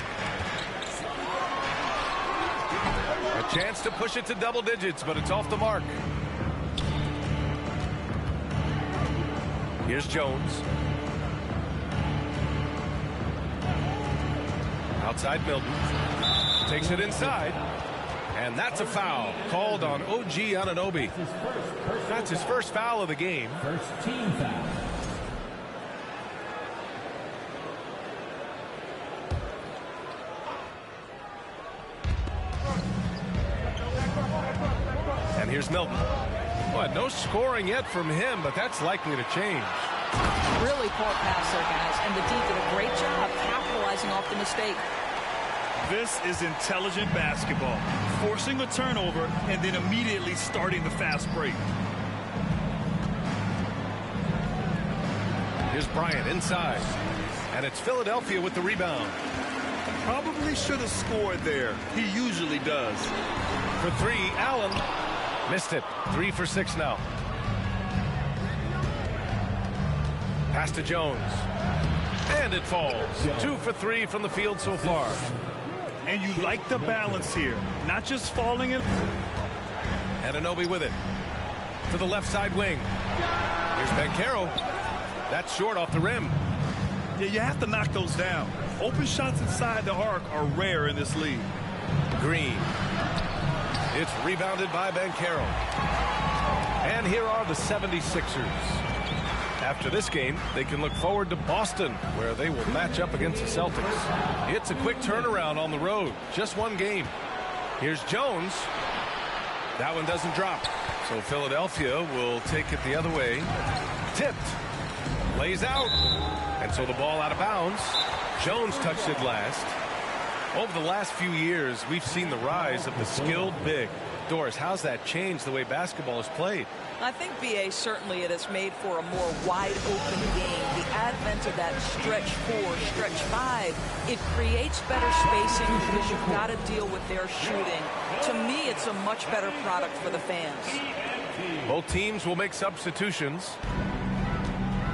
I: A chance to push it to double digits, but it's off the mark. Here's Jones. Outside Milton. Takes it inside. And that's a foul called on OG Anunoby. That's his first foul of the game.
F: First team foul.
I: And here's Milton. Well, no scoring yet from him, but that's likely to change.
K: Really poor pass there, guys, and the D did a great job capitalizing off the mistake.
J: This is intelligent basketball. Forcing a turnover and then immediately starting the fast break.
I: Here's Bryant inside. And it's Philadelphia with the rebound.
J: Probably should have scored there. He usually does.
I: For three, Allen. Missed it. 3 for 6 now. Pass to Jones. And it falls. 2 for 3 from the field so far.
J: And you like the balance here. Not just falling in.
I: Anunoby with it. To the left side wing. Here's Banchero. That's short off the rim.
J: Yeah, you have to knock those down. Open shots inside the arc are rare in this league.
I: Green. It's rebounded by Banchero. And here are the 76ers. After this game, they can look forward to Boston, where they will match up against the Celtics. It's a quick turnaround on the road. Just one game. Here's Jones. That one doesn't drop. So Philadelphia will take it the other way. Tipped. Lays out. And so the ball out of bounds. Jones touched it last. Over the last few years, we've seen the rise of the skilled big. Doris, how's that changed the way basketball is played?
K: I think, B.A., certainly it has made for a more wide-open game. The advent of that stretch 4, stretch 5, it creates better spacing because you've got to deal with their shooting. To me, it's a much better product for the fans.
I: Both teams will make substitutions.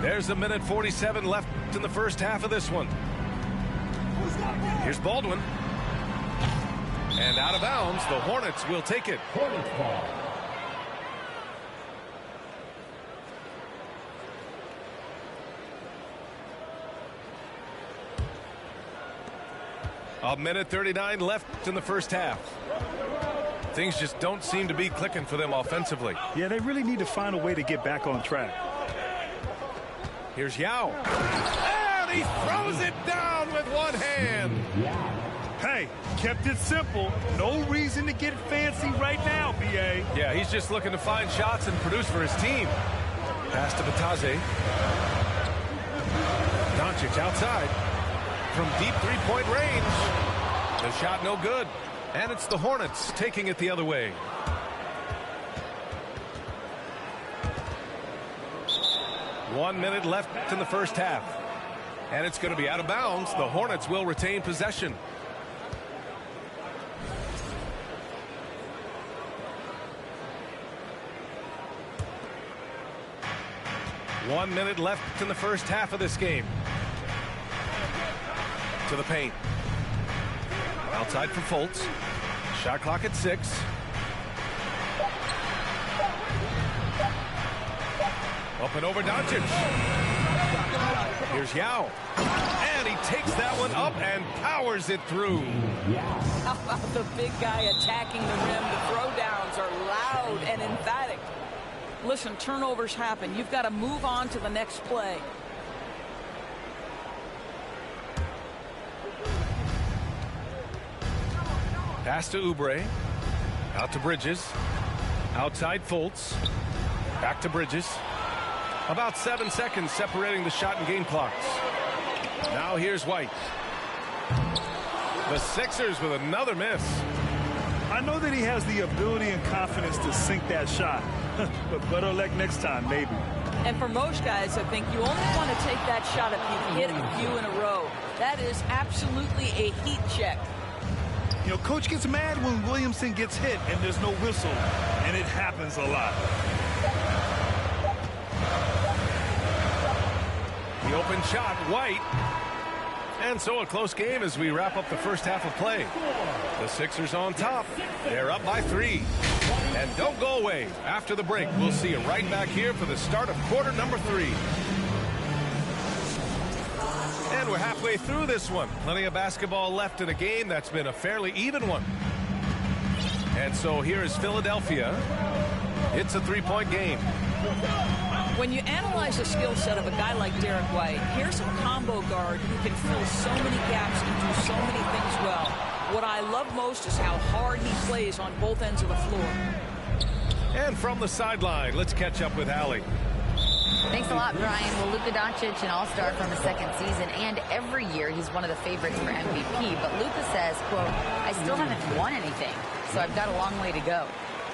I: There's 1:47 left in the first half of this one. Here's Baldwin. And out of bounds, the Hornets will take it.
F: Hornets ball.
I: A 1:39 left in the first half. Things just don't seem to be clicking for them offensively.
J: Yeah, they really need to find a way to get back on track.
I: Here's Yao. And he throws it down with one hand.
J: Hey, kept it simple. No reason to get fancy right now, B.A.
I: Yeah, he's just looking to find shots and produce for his team. Pass to Batadze. Doncic outside. From deep three-point range. The shot no good. And it's the Hornets taking it the other way. One minute left in the first half. And it's going to be out of bounds. The Hornets will retain possession. One minute left in the first half of this game. To the paint. Outside for Fultz. Shot clock at 6. Up and over Doncic. Here's Yao. And he takes that one up and powers it through.
K: How about the big guy attacking the rim? The throwdowns are loud and emphatic. Listen, turnovers happen. You've got to move on to the next play.
I: Pass to Oubre. Out to Bridges. Outside Fultz. Back to Bridges. About 7 seconds separating the shot and game clocks. Now here's White. The Sixers with another miss.
J: I know that he has the ability and confidence to sink that shot. But better luck next time, maybe.
K: And for most guys, I think you only want to take that shot if you hit a few in a row. That is absolutely a heat check.
J: You know, Coach gets mad when Williamson gets hit and there's no whistle, and it happens a lot.
I: The open shot, White. And so a close game as we wrap up the first half of play. The Sixers on top. They're up by 3. And don't go away. After the break, we'll see you right back here for the start of quarter number 3. And we're halfway through this one. Plenty of basketball left in a game that's been a fairly even one. And so here is Philadelphia. It's a 3-point game.
K: When you analyze the skill set of a guy like Derek White, here's a combo guard who can fill so many gaps and do so many things well. What I love most is how hard he plays on both ends of the floor.
I: And from the sideline, let's catch up with Allie.
L: Thanks a lot, Brian. Well, Luka Doncic, an all-star from his second season, and every year he's one of the favorites for MVP. But Luka says, quote, I still haven't won anything, so I've got a long way to go.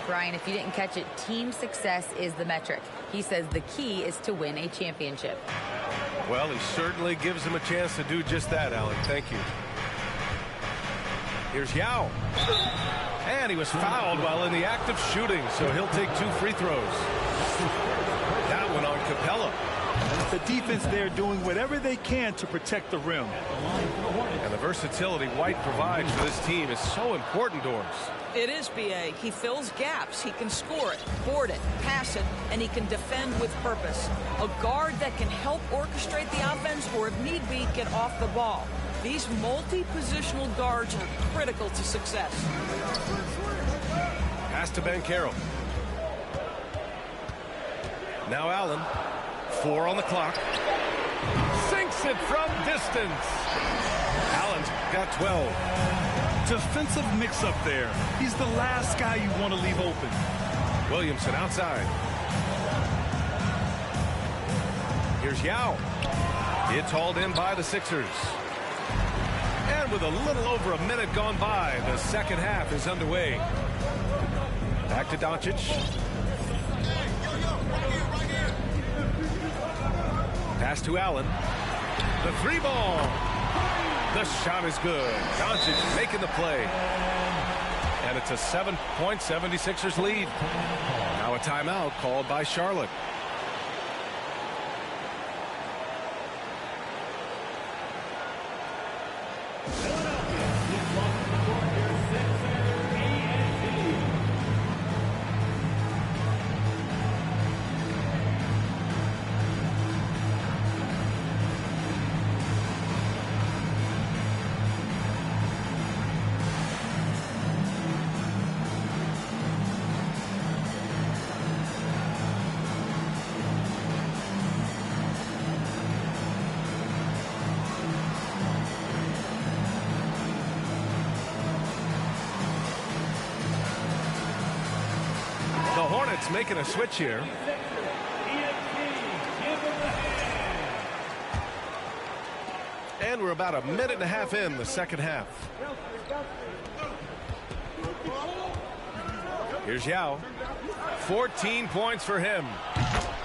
L: Brian, if you didn't catch it, team success is the metric. He says the key is to win a championship.
I: Well, he certainly gives him a chance to do just that, Allie. Thank you. Here's Yao. And he was fouled while in the act of shooting, so he'll take 2 free throws. That one on Capella.
J: The defense there doing whatever they can to protect the rim.
I: And the versatility White provides for this team is so important, Doris.
K: It is, B.A. He fills gaps. He can score it, board it, pass it, and he can defend with purpose. A guard that can help orchestrate the offense or, if need be, get off the ball. These multi-positional guards are critical to success.
I: Pass to Banchero. Now Allen. 4 on the clock. Sinks it from distance. Allen's got 12.
J: Defensive mix-up there. He's the last guy you want to leave open.
I: Williamson outside. Here's Yao. It's hauled in by the Sixers. And with a little over a minute gone by, the second half is underway. Back to Doncic. Pass to Allen. The 3-ball. The shot is good. Doncic making the play. And it's a 7-point 76ers lead. Now a timeout called by Charlotte. Making a switch here. And we're about a minute and a half in the second half. Here's Yao. 14 points for him.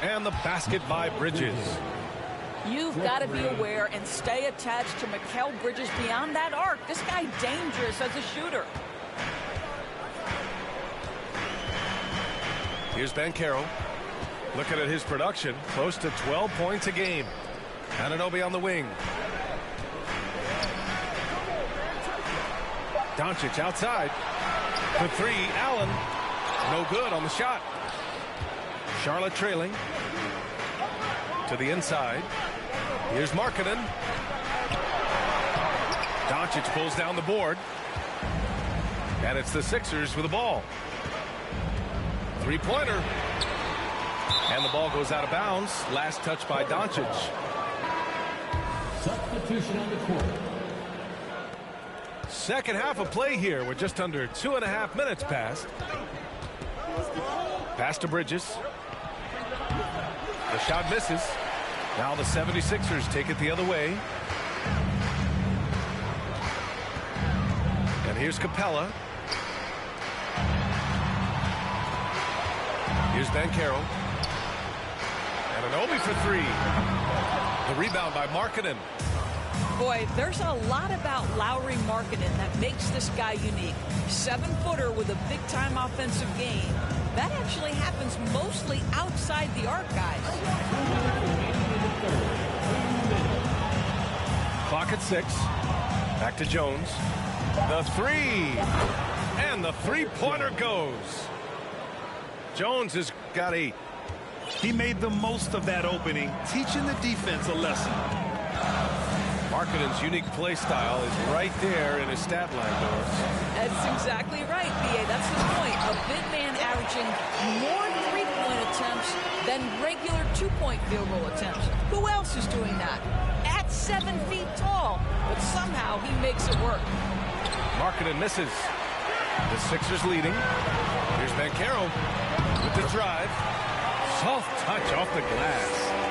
I: And the basket by Bridges.
K: You've got to be aware and stay attached to Mikal Bridges beyond that arc. This guy dangerous as a shooter.
I: Here's Banchero. Looking at his production, close to 12 points a game. Anunoby on the wing. Doncic outside. The three, Allen. No good on the shot. Charlotte trailing. To the inside. Here's Markkanen. Doncic pulls down the board. And it's the Sixers with the ball. Three-pointer. And the ball goes out of bounds. Last touch by Doncic.
F: Substitution on the court.
I: Second half of play here. We're just under 2.5 minutes past. Pass to Bridges. The shot misses. Now the 76ers take it the other way. And here's Capella. Here's Banchero. Anunoby for three. The rebound by Markkanen.
K: Boy, there's a lot about Lauri Markkanen that makes this guy unique. 7-footer with a big-time offensive game. That actually happens mostly outside the arc, guys.
I: Clock at 6. Back to Jones. The three. And the three-pointer goes. Jones has got 8.
J: He made the most of that opening, teaching the defense a lesson.
I: Markkanen's unique play style is right there in his stat line, Doris.
K: That's exactly right, B.A. That's the point. A big man averaging more three-point attempts than regular two-point field goal attempts. Who else is doing that? At 7 feet tall, but somehow he makes it work.
I: Markkanen misses. The Sixers leading. Here's Banchero with the drive. Soft touch off the glass.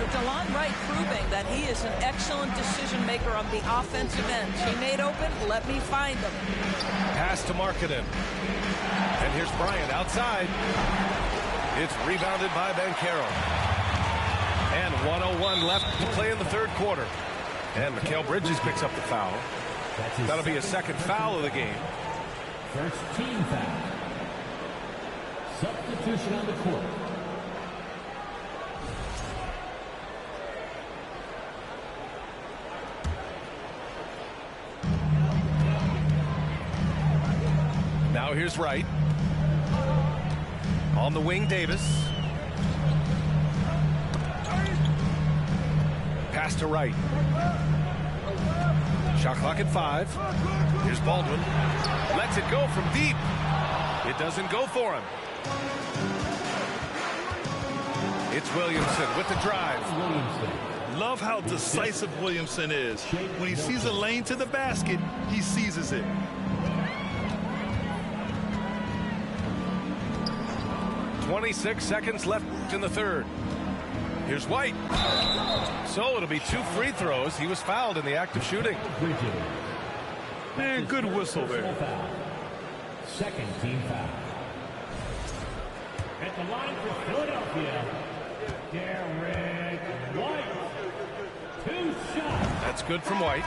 K: DeLon Wright proving that he is an excellent decision maker on the offensive end. He made open, let me find them.
I: Pass to Markkanen. And here's Bryant outside. It's rebounded by Banchero. And 1:01 left to play in the third quarter. And Mikal Bridges picks up the foul. That'll be a second foul of the game.
F: First team foul. Substitution on the court.
I: Now here's Wright. On the wing, Davis. Pass to Wright. Shot clock at 5. Here's Baldwin. Lets it go from deep. It doesn't go for him. It's Williamson with the drive.
J: Love how decisive Williamson is. When he sees a lane to the basket, he seizes it.
I: .26 seconds left in the third. Here's White. So it'll be 2 free throws. He was fouled in the act of shooting.
J: Man, good whistle there.
F: Second team foul. At the line for Philadelphia, Derek White. 2 shots.
I: That's good from White.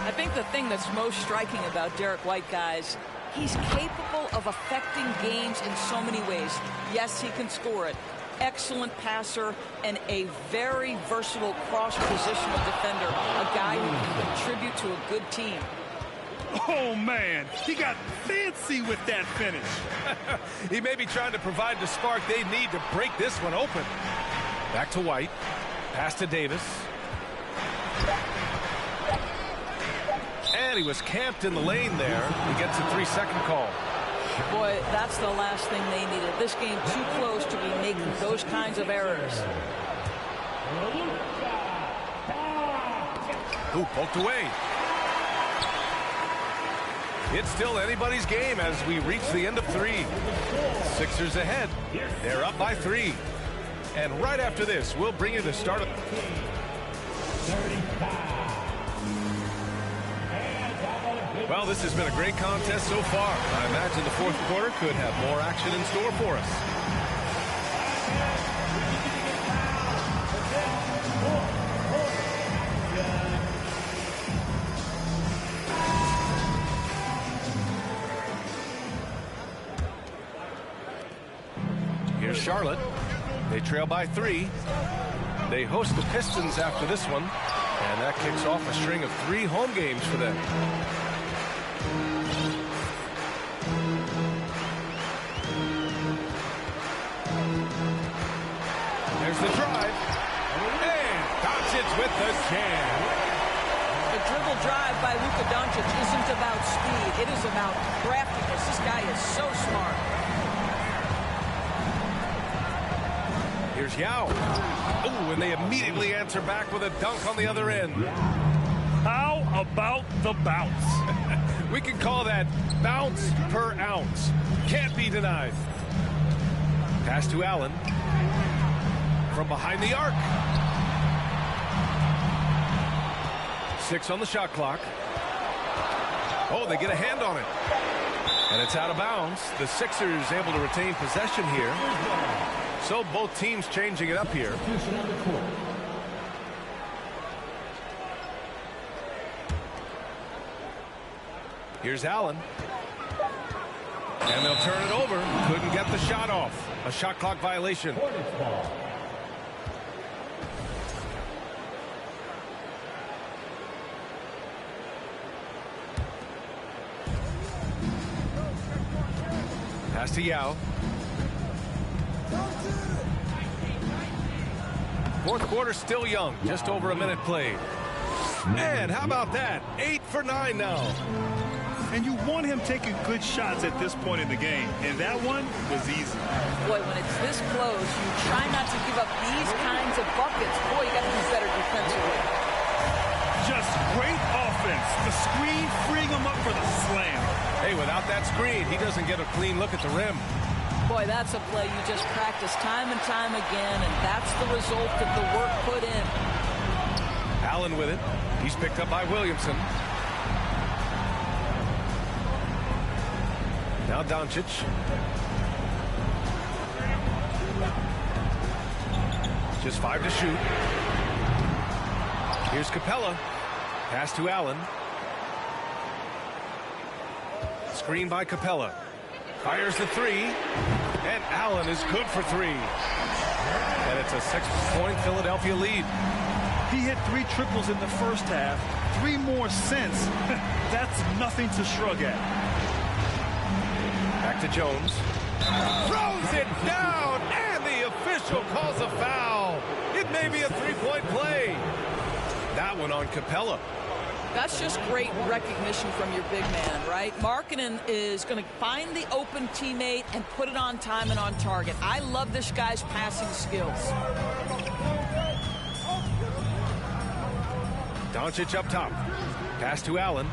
K: I think the thing that's most striking about Derek White, guys, he's capable of affecting games in so many ways. Yes, he can score it. Excellent passer and a very versatile cross-positional defender. A guy who can contribute to a good team.
J: Oh, man, he got fancy with that finish.
I: He may be trying to provide the spark they need to break this one open. Back to White. Pass to Davis. And he was camped in the lane there. He gets a 3-second call.
K: Boy, that's the last thing they needed. This game too close to be making those kinds of errors.
I: Who poked away? It's still anybody's game as we reach the end of 3. Sixers ahead. They're up by 3. And right after this, we'll bring you the start of...
F: 35.
I: Well, this has been a great contest so far. I imagine the fourth quarter could have more action in store for us. Here's Charlotte. They trail by 3. They host the Pistons after this one, and that kicks off a string of 3 home games for them. There's the drive, and Doncic with the jam.
K: The dribble drive by Luka Doncic isn't about speed. It is about craftiness. This guy is so smart.
I: Here's Yao. Oh, and they immediately answer back with a dunk on the other end.
J: How about the bounce?
I: We can call that bounce per ounce. Can't be denied. Pass to Allen. From behind the arc. 6 on the shot clock. Oh, they get a hand on it. And it's out of bounds. The Sixers able to retain possession here. So both teams changing it up here. Here's Allen. And they'll turn it over. Couldn't get the shot off. A shot clock violation. Pass to Yao. Fourth quarter still young. Just over a minute played. And how about that? 8 for 9 now.
J: And you want him taking good shots at this point in the game. And that one was easy.
K: Boy, when it's this close, you try not to give up these kinds of buckets. Boy, you got to do better defensively.
J: Just great offense. The screen freeing him up for the slam.
I: Hey, without that screen, he doesn't get a clean look at the rim.
K: Boy, that's a play you just practice time and time again, and that's the result of the work put in.
I: Allen with it. He's picked up by Williamson. Now Doncic. Just 5 to shoot. Here's Capella. Pass to Allen. Screen by Capella. Fires the 3. And Allen is good for 3. And it's a 6-point Philadelphia lead.
J: He hit 3 triples in the first half. 3 more since. That's nothing to shrug at.
I: Back to Jones. Throws it down, and the official calls a foul. It may be a 3-point play. That one on Capella.
K: That's just great recognition from your big man, right? Markkanen is going to find the open teammate and put it on time and on target. I love this guy's passing skills.
I: Doncic up top. Pass to Allen.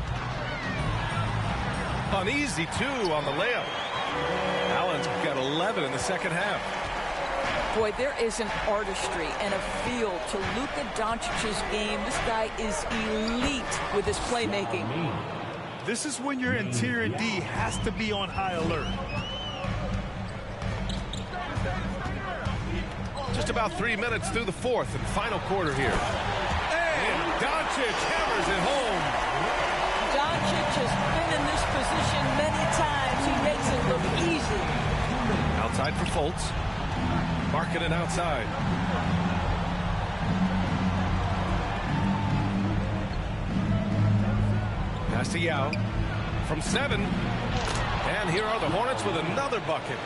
I: An easy 2 on the layup. Allen's got 11 in the second half.
K: Boy, there is an artistry and a feel to Luka Doncic's game. This guy is elite with his playmaking.
J: This is when your interior D has to be on high alert.
I: Just about 3 minutes through the fourth and final quarter here. And Doncic hammers it home.
K: Doncic has been in this position many times. He makes it look easy.
I: Outside for Fultz. Markkanen outside. Pass to Yao. From 7. And here are the Hornets with another bucket.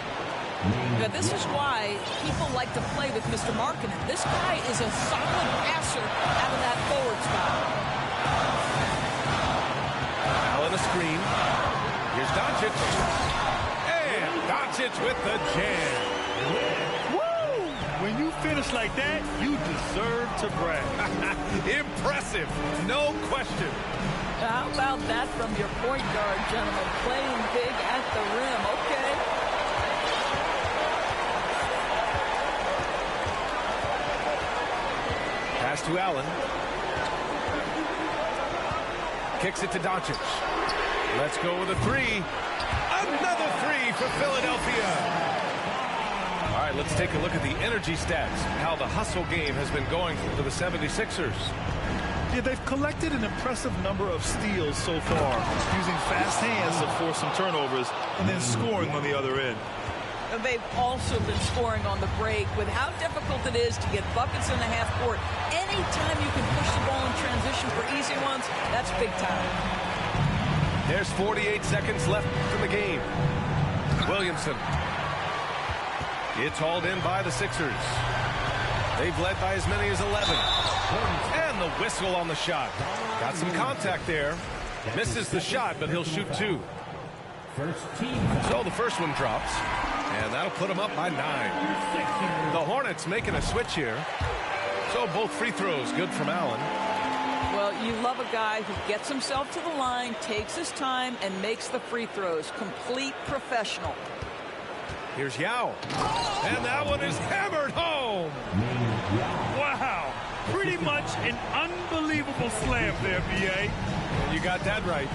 K: Now, this is why people like to play with Mr. Markkanen. This guy is a solid passer out of that forward spot.
I: Allen a screen. Here's Doncic. And Doncic with the jam.
J: Woo! When you finish like that, you deserve to brag.
I: Impressive, no question.
K: How about that from your point guard, gentlemen? Playing big at the rim. Okay.
I: Pass to Allen. Kicks it to Doncic. Let's go with a three. Another three for Philadelphia. All right, let's take a look at the energy stats, how the hustle game has been going for the 76ers.
J: Yeah, they've collected an impressive number of steals so far, using fast hands to force some turnovers and then scoring on the other end.
K: And they've also been scoring on the break with how difficult it is to get buckets in the half court. Anytime you can push the ball in transition for easy ones, that's big time.
I: There's 48 seconds left in the game. Williamson. It's hauled in by the Sixers. They've led by as many as 11. And the whistle on the shot. Got some contact there. Misses the shot, but he'll shoot two. So the first one drops. And that'll put him up by 9. The Hornets making a switch here. So both free throws good from Allen.
K: Well, you love a guy who gets himself to the line, takes his time, and makes the free throws. Complete professional.
I: Here's Yao. And that one is hammered home.
J: Wow. Pretty much an unbelievable slam there, B.A.
I: You got that right.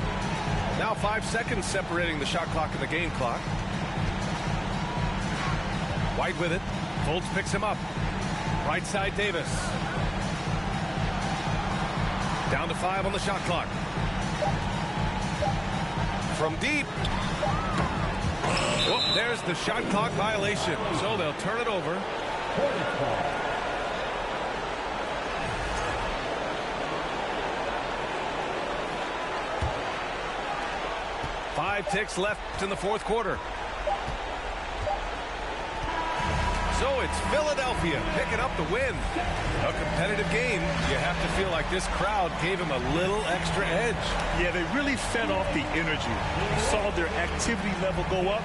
I: Now 5 seconds separating the shot clock and the game clock. White with it. Fultz picks him up. Right side Davis. Down to 5 on the shot clock. From deep. Whoop, there's the shot clock violation. So they'll turn it over. 5 ticks left in the fourth quarter. So it's Philadelphia picking up the win. A competitive game. You have to feel like this crowd gave him a little extra edge.
J: Yeah, they really fed off the energy. You saw their activity level go up.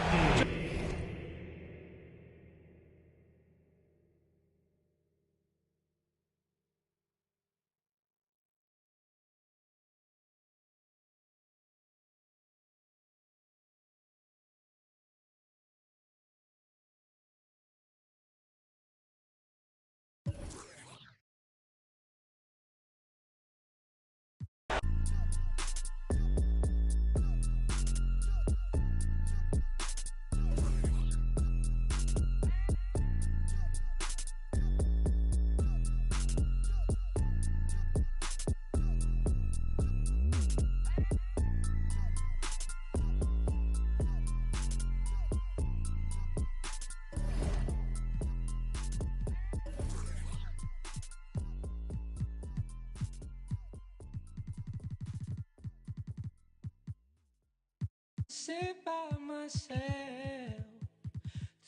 M: Sit by myself,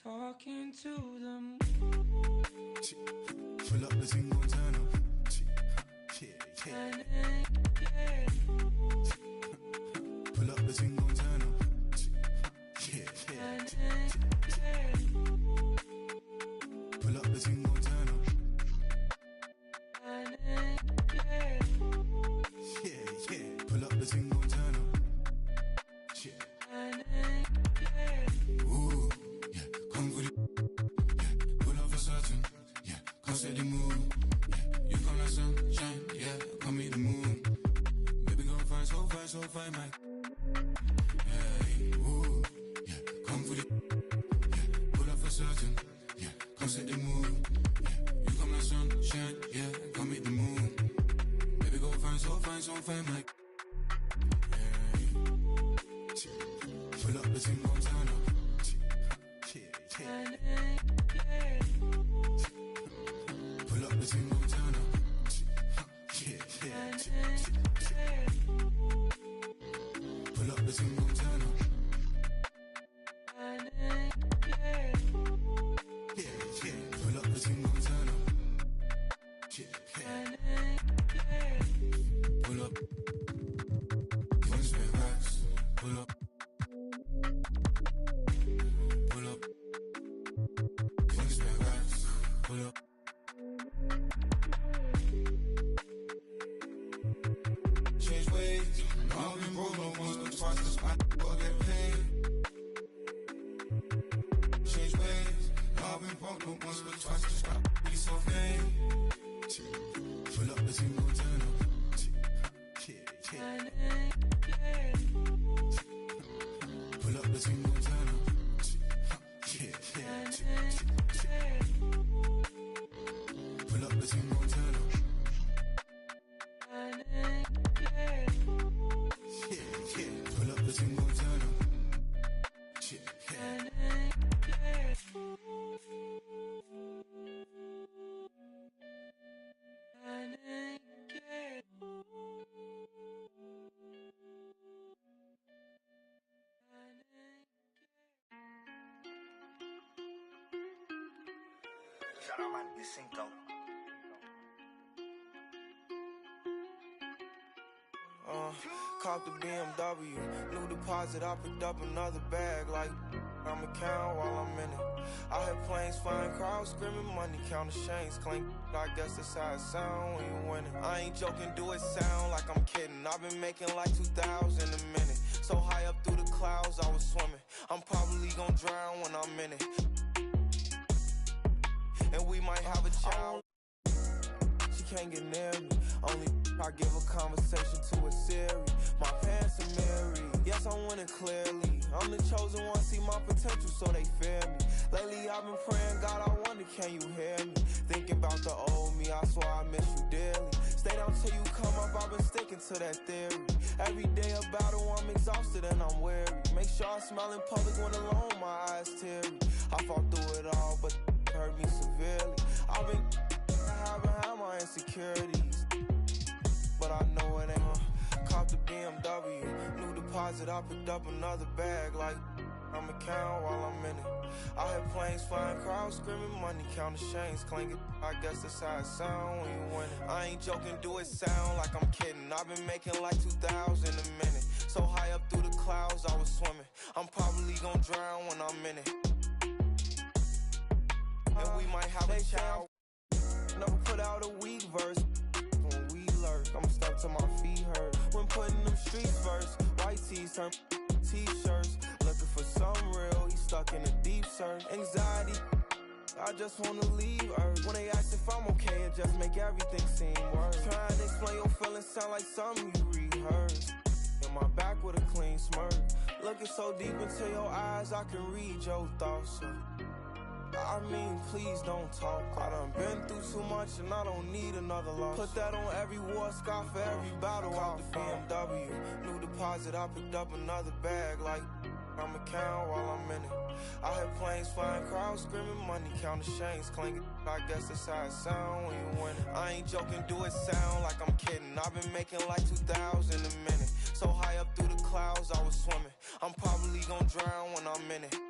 M: talking to the moon.
H: Pull up the single turn up. Pull up the single turn up. Pull up the single turn up. Pull up the single turn up. Ooh, yeah, come with it. Yeah, pull up for certain. Yeah, come set the mood. Yeah, you come like sunshine. Yeah, come meet the moon. Baby, gon' find so fine, Mike. Hey, ooh, yeah, come with it. Yeah, pull up for certain. Yeah, come set the mood. Yeah, you come like sunshine. Yeah, come meet the moon. Baby, gon' find so fine, Mike. Pull up the single turn up. Pull up the single turn up. Pull up the single turn up. Pull up the single turn up. Pull up. You wanna spend racks? Pull up. Pull up. You wanna spend racks? Pull up. Change ways. I've been broke no once but twice. This I will get paid. Change ways. I've been broke no once but twice. This I be so vain. Pull up the single turn up. the team Montana. Yeah, yeah. Pull up the team Montana. Yeah, pull up the team Montana.
N: Shout out my nigga Cinco. Caught the BMW, new deposit, I picked up another bag like I'ma count while I'm in it. I hear planes flying, crowds screaming, money counting chains clink. I guess that's how it sound when you winning. I ain't joking, do it sound like I'm kidding. I've been making like 2,000 a minute. So high up through the clouds, I was swimming. I'm probably gonna drown when I'm in it. And we might have a child. She can't get near me. Only I give a conversation to a Siri. My pants are married. Yes, I'm winning clearly. I'm the chosen one, see my potential, so they fear me. Lately, I've been praying, God, I wonder, can you hear me? Thinking about the old me, I swear I miss you dearly. Stay down till you come up, I've been sticking to that theory. Every day a battle, I'm exhausted and I'm weary. Make sure I smile in public when alone, my eyes teary. I fought through it all, but it hurt me severely. I've been behind my insecurities, but I know it ain't. Caught the BMW, new deposit, I picked up another bag like I'ma count while I'm in it. I hear planes flying, crowds screaming, money counting chains clinking. I guess that's how it sound when you winning. I ain't joking, do it sound like I'm kidding. I've been making like 2,000 a minute. So high up through the clouds, I was swimming. I'm probably gonna drown when I'm in it. And we might have a child. Never put out a weak verse. When we lurk, I'm stuck till my feet hurt. When putting them streets first, white tees turn t-shirts. Looking for some real, he stuck in a deep search. Anxiety, I just wanna leave Earth. When they ask if I'm okay, it just make everything seem worse. Trying to explain your feelings sound like something you rehearsed. In my back with a clean smirk. Looking so deep into your eyes, I can read your thoughts. I mean, please don't talk. I done been through too much and I don't need another loss. Put that on every war scar for every battle. Out the BMW, new deposit, I picked up another bag like I'ma count while I'm in it. I hear planes flying, crowds screaming, money counting chains clinking. I guess that's how it sound when you winning. I ain't joking, do it sound like I'm kidding. I've been making like 2,000 a minute. So high up through the clouds, I was swimming. I'm probably gonna drown when I'm in it.